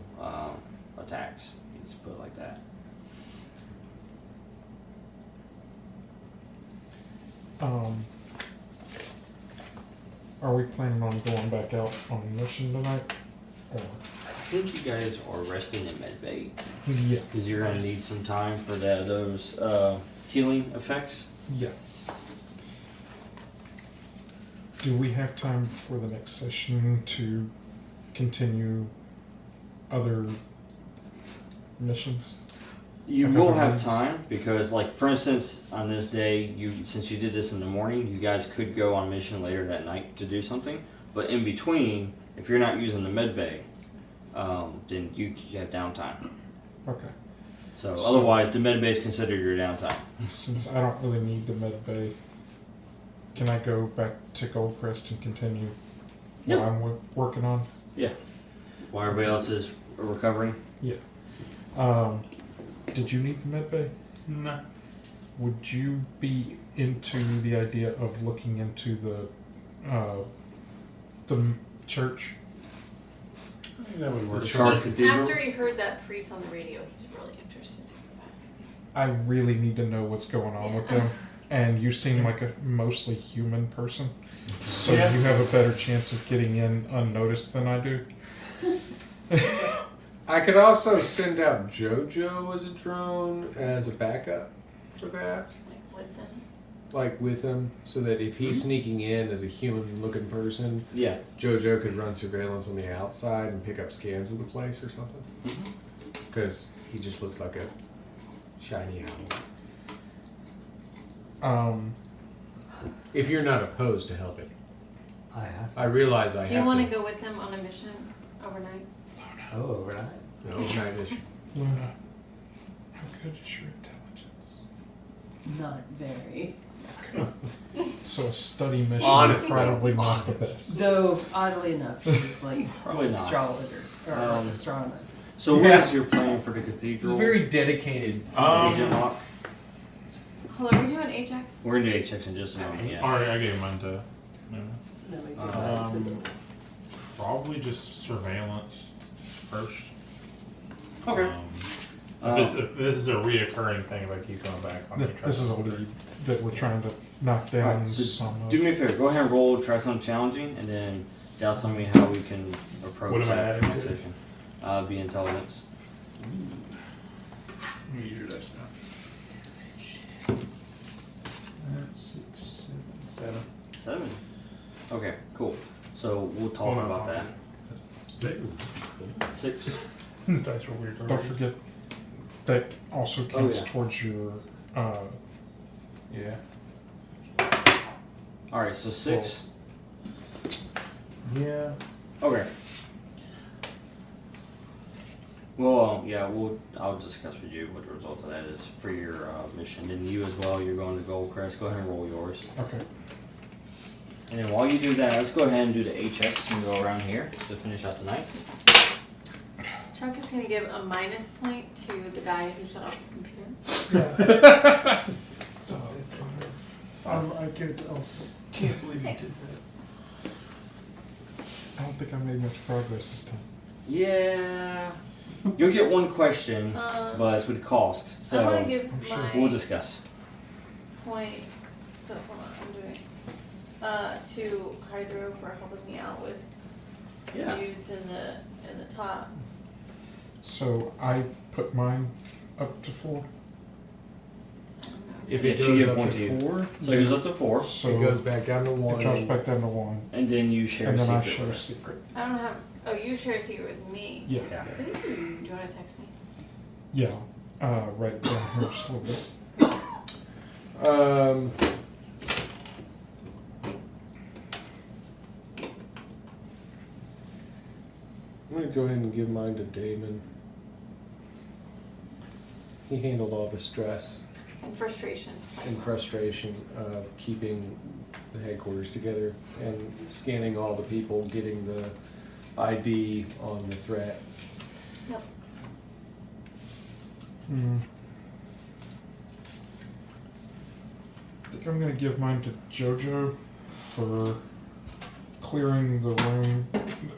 attacks. You just put it like that. Are we planning on going back out on a mission tonight? Or I think you guys are resting in medbay yeah, because you're gonna need some time for those healing effects. yeah. Do we have time for the next session to continue other missions? You Another will have means. time because, like, for instance, on this day, since you did this in the morning, you guys could go on mission later that night to do something. But in between, if you're not using the med bay, then you have downtime. Okay. So So- otherwise, the med bay is considered your downtime. Since I don't really need the med bay, can I go back to Goldcrest and continue what Yeah. I'm working on? Yeah. While everybody else is recovering. Did you need the med bay? no. Would you be into the idea of looking into the church? That would work. Shard Cathedral. After he heard that priest on the radio, he's really interested in that. I really need to know what's going on with Yeah. them. And you seem like a mostly human person, so Yeah. you have a better chance of getting in unnoticed than I do. I could also send out JoJo as a drone as a backup for that. Like with them. Like with him, so that if he's sneaking in as a human-looking person, Yeah. JoJo could run surveillance on the outside and pick up scans of the place or something. Because he just looks like a shiny owl. If you're not opposed to helping, I have I realize I Do you have want to. to go with them on a mission overnight? Oh, overnight. No, overnight mission. Luna, how good is your intelligence? Not very. So a study mission Honestly. is probably not the best. Though, oddly enough, she's like Probably not. astrologer or astronomer. So what is your plan for the cathedral? It's very dedicated. Agent Locke? Hold on, are we doing Ajax? We're gonna do HX in just a moment, yeah. Alright, I gave mine to. No. No, we do that. So Probably just surveillance first. Okay. If this is a reoccurring thing, if I keep going back on the This is a lead that we're trying to knock down Alright, so some of. do me a favor, go ahead and roll, try something challenging, and then Dal tell me how we can approach What am I that adding to conversation. Be intelligence. Use your dice now. That's 6, 7. 7. 7. Okay, cool. So we'll talk Hold on, about that. That's 6. 6. These dice were weird. Don't forget that also counts yeah. towards your. Yeah. Alright, so 6. Yeah. Okay. Well, yeah, I'll discuss with you what the result of that is for your mission. And you as well, you're going to Goldcrest. Go ahead and roll yours. Okay. And then while you do that, let's go ahead and do the HX and go around here to finish out the night. Chuck is going to give a minus point to the guy who shut off his computer. Yeah. It's all I give it to Elspeth. Can't believe you Thanks. did that. I don't think I made much progress this time. Yeah. You'll get one question, but it's with cost. I want So to give I'm sure my we'll discuss. point. So hold on, I'm doing to Hydro for helping me out with Yeah. dudes in the top. So I put mine up to 4. If Yeah, it she goes gave up one to to you. 4, So it goes up to 4, So it goes back down to 1. it drops back down to 1, and then you share and a then I secret share a with secret. I don't have. Oh, you share a secret with me. Yeah. Yeah. Ooh, do you want to text me? Yeah. Right down here just a little bit. I'm gonna go ahead and give mine to Damon. He handled all the stress And frustration. and frustration of keeping the headquarters together and scanning all the people, getting the ID on the threat. Yep. I think I'm gonna give mine to JoJo for clearing the room,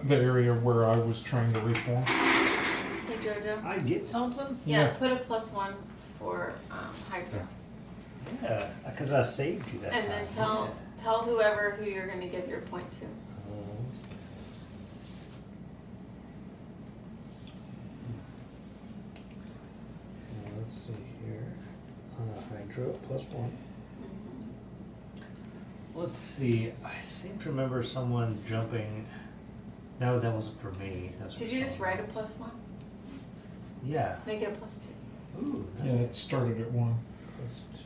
the area where I was trying to reform. Hey Jojo. I get something? Yeah, Yeah. put a +1 for Hydro. Yeah, because I saved you that And time. then tell whoever who you're going to give your point to. Let's see here. Hydro +1. Let's see. I seem to remember someone jumping. No, that wasn't for me. That was Did for you just someone write a else. +1? Yeah. Make it a +2. Ooh. Yeah, it started at 1. +2.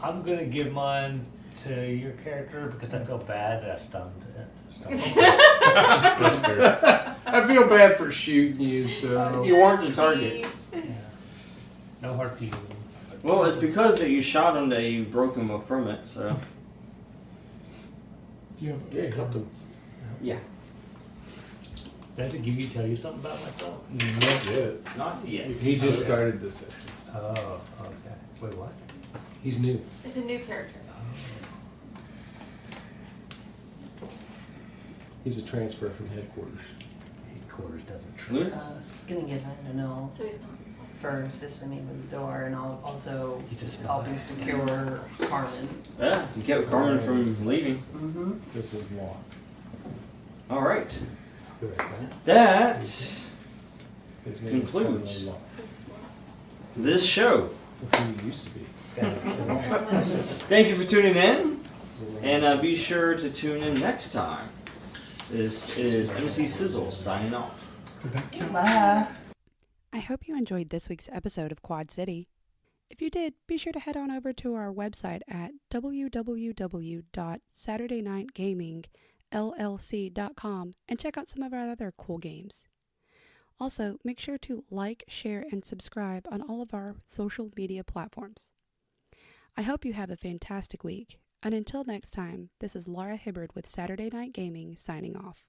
I'm gonna give mine to your character because I feel bad that I stunned. That's fair. I feel bad for shooting you, so. You weren't the target. Yeah. No hard feelings. Well, it's because that you shot him that you broke him from it. So Yeah, Yeah, you helped him. yeah, Did I have to tell you something about myself? Not yet. not yet. He just started this session. Oh, okay. Wait, what? He's new. It's a new character. He's a transfer from headquarters. Headquarters doesn't Lose? trust. Gonna get know So he's not. for assisting me with the door and also He's a spy. helping secure Carmen. Yeah, you kept Carmen from leaving. Mm-hmm. This is Locke. All right, Good, right? that His name Concludes. is Locke. this show. Who he used to be. Thank you for tuning in, and be sure to tune in next time. This is MC Sizzle signing off. Did that count? Bye. I hope you enjoyed this week's episode of Quad City. If you did, be sure to head on over to our website at www.saturdaynightgamingllc.com and check out some of our other cool games. Also, make sure to like, share, and subscribe on all of our social media platforms. I hope you have a fantastic week, and until next time, this is Laura Hibbard with Saturday Night Gaming signing off.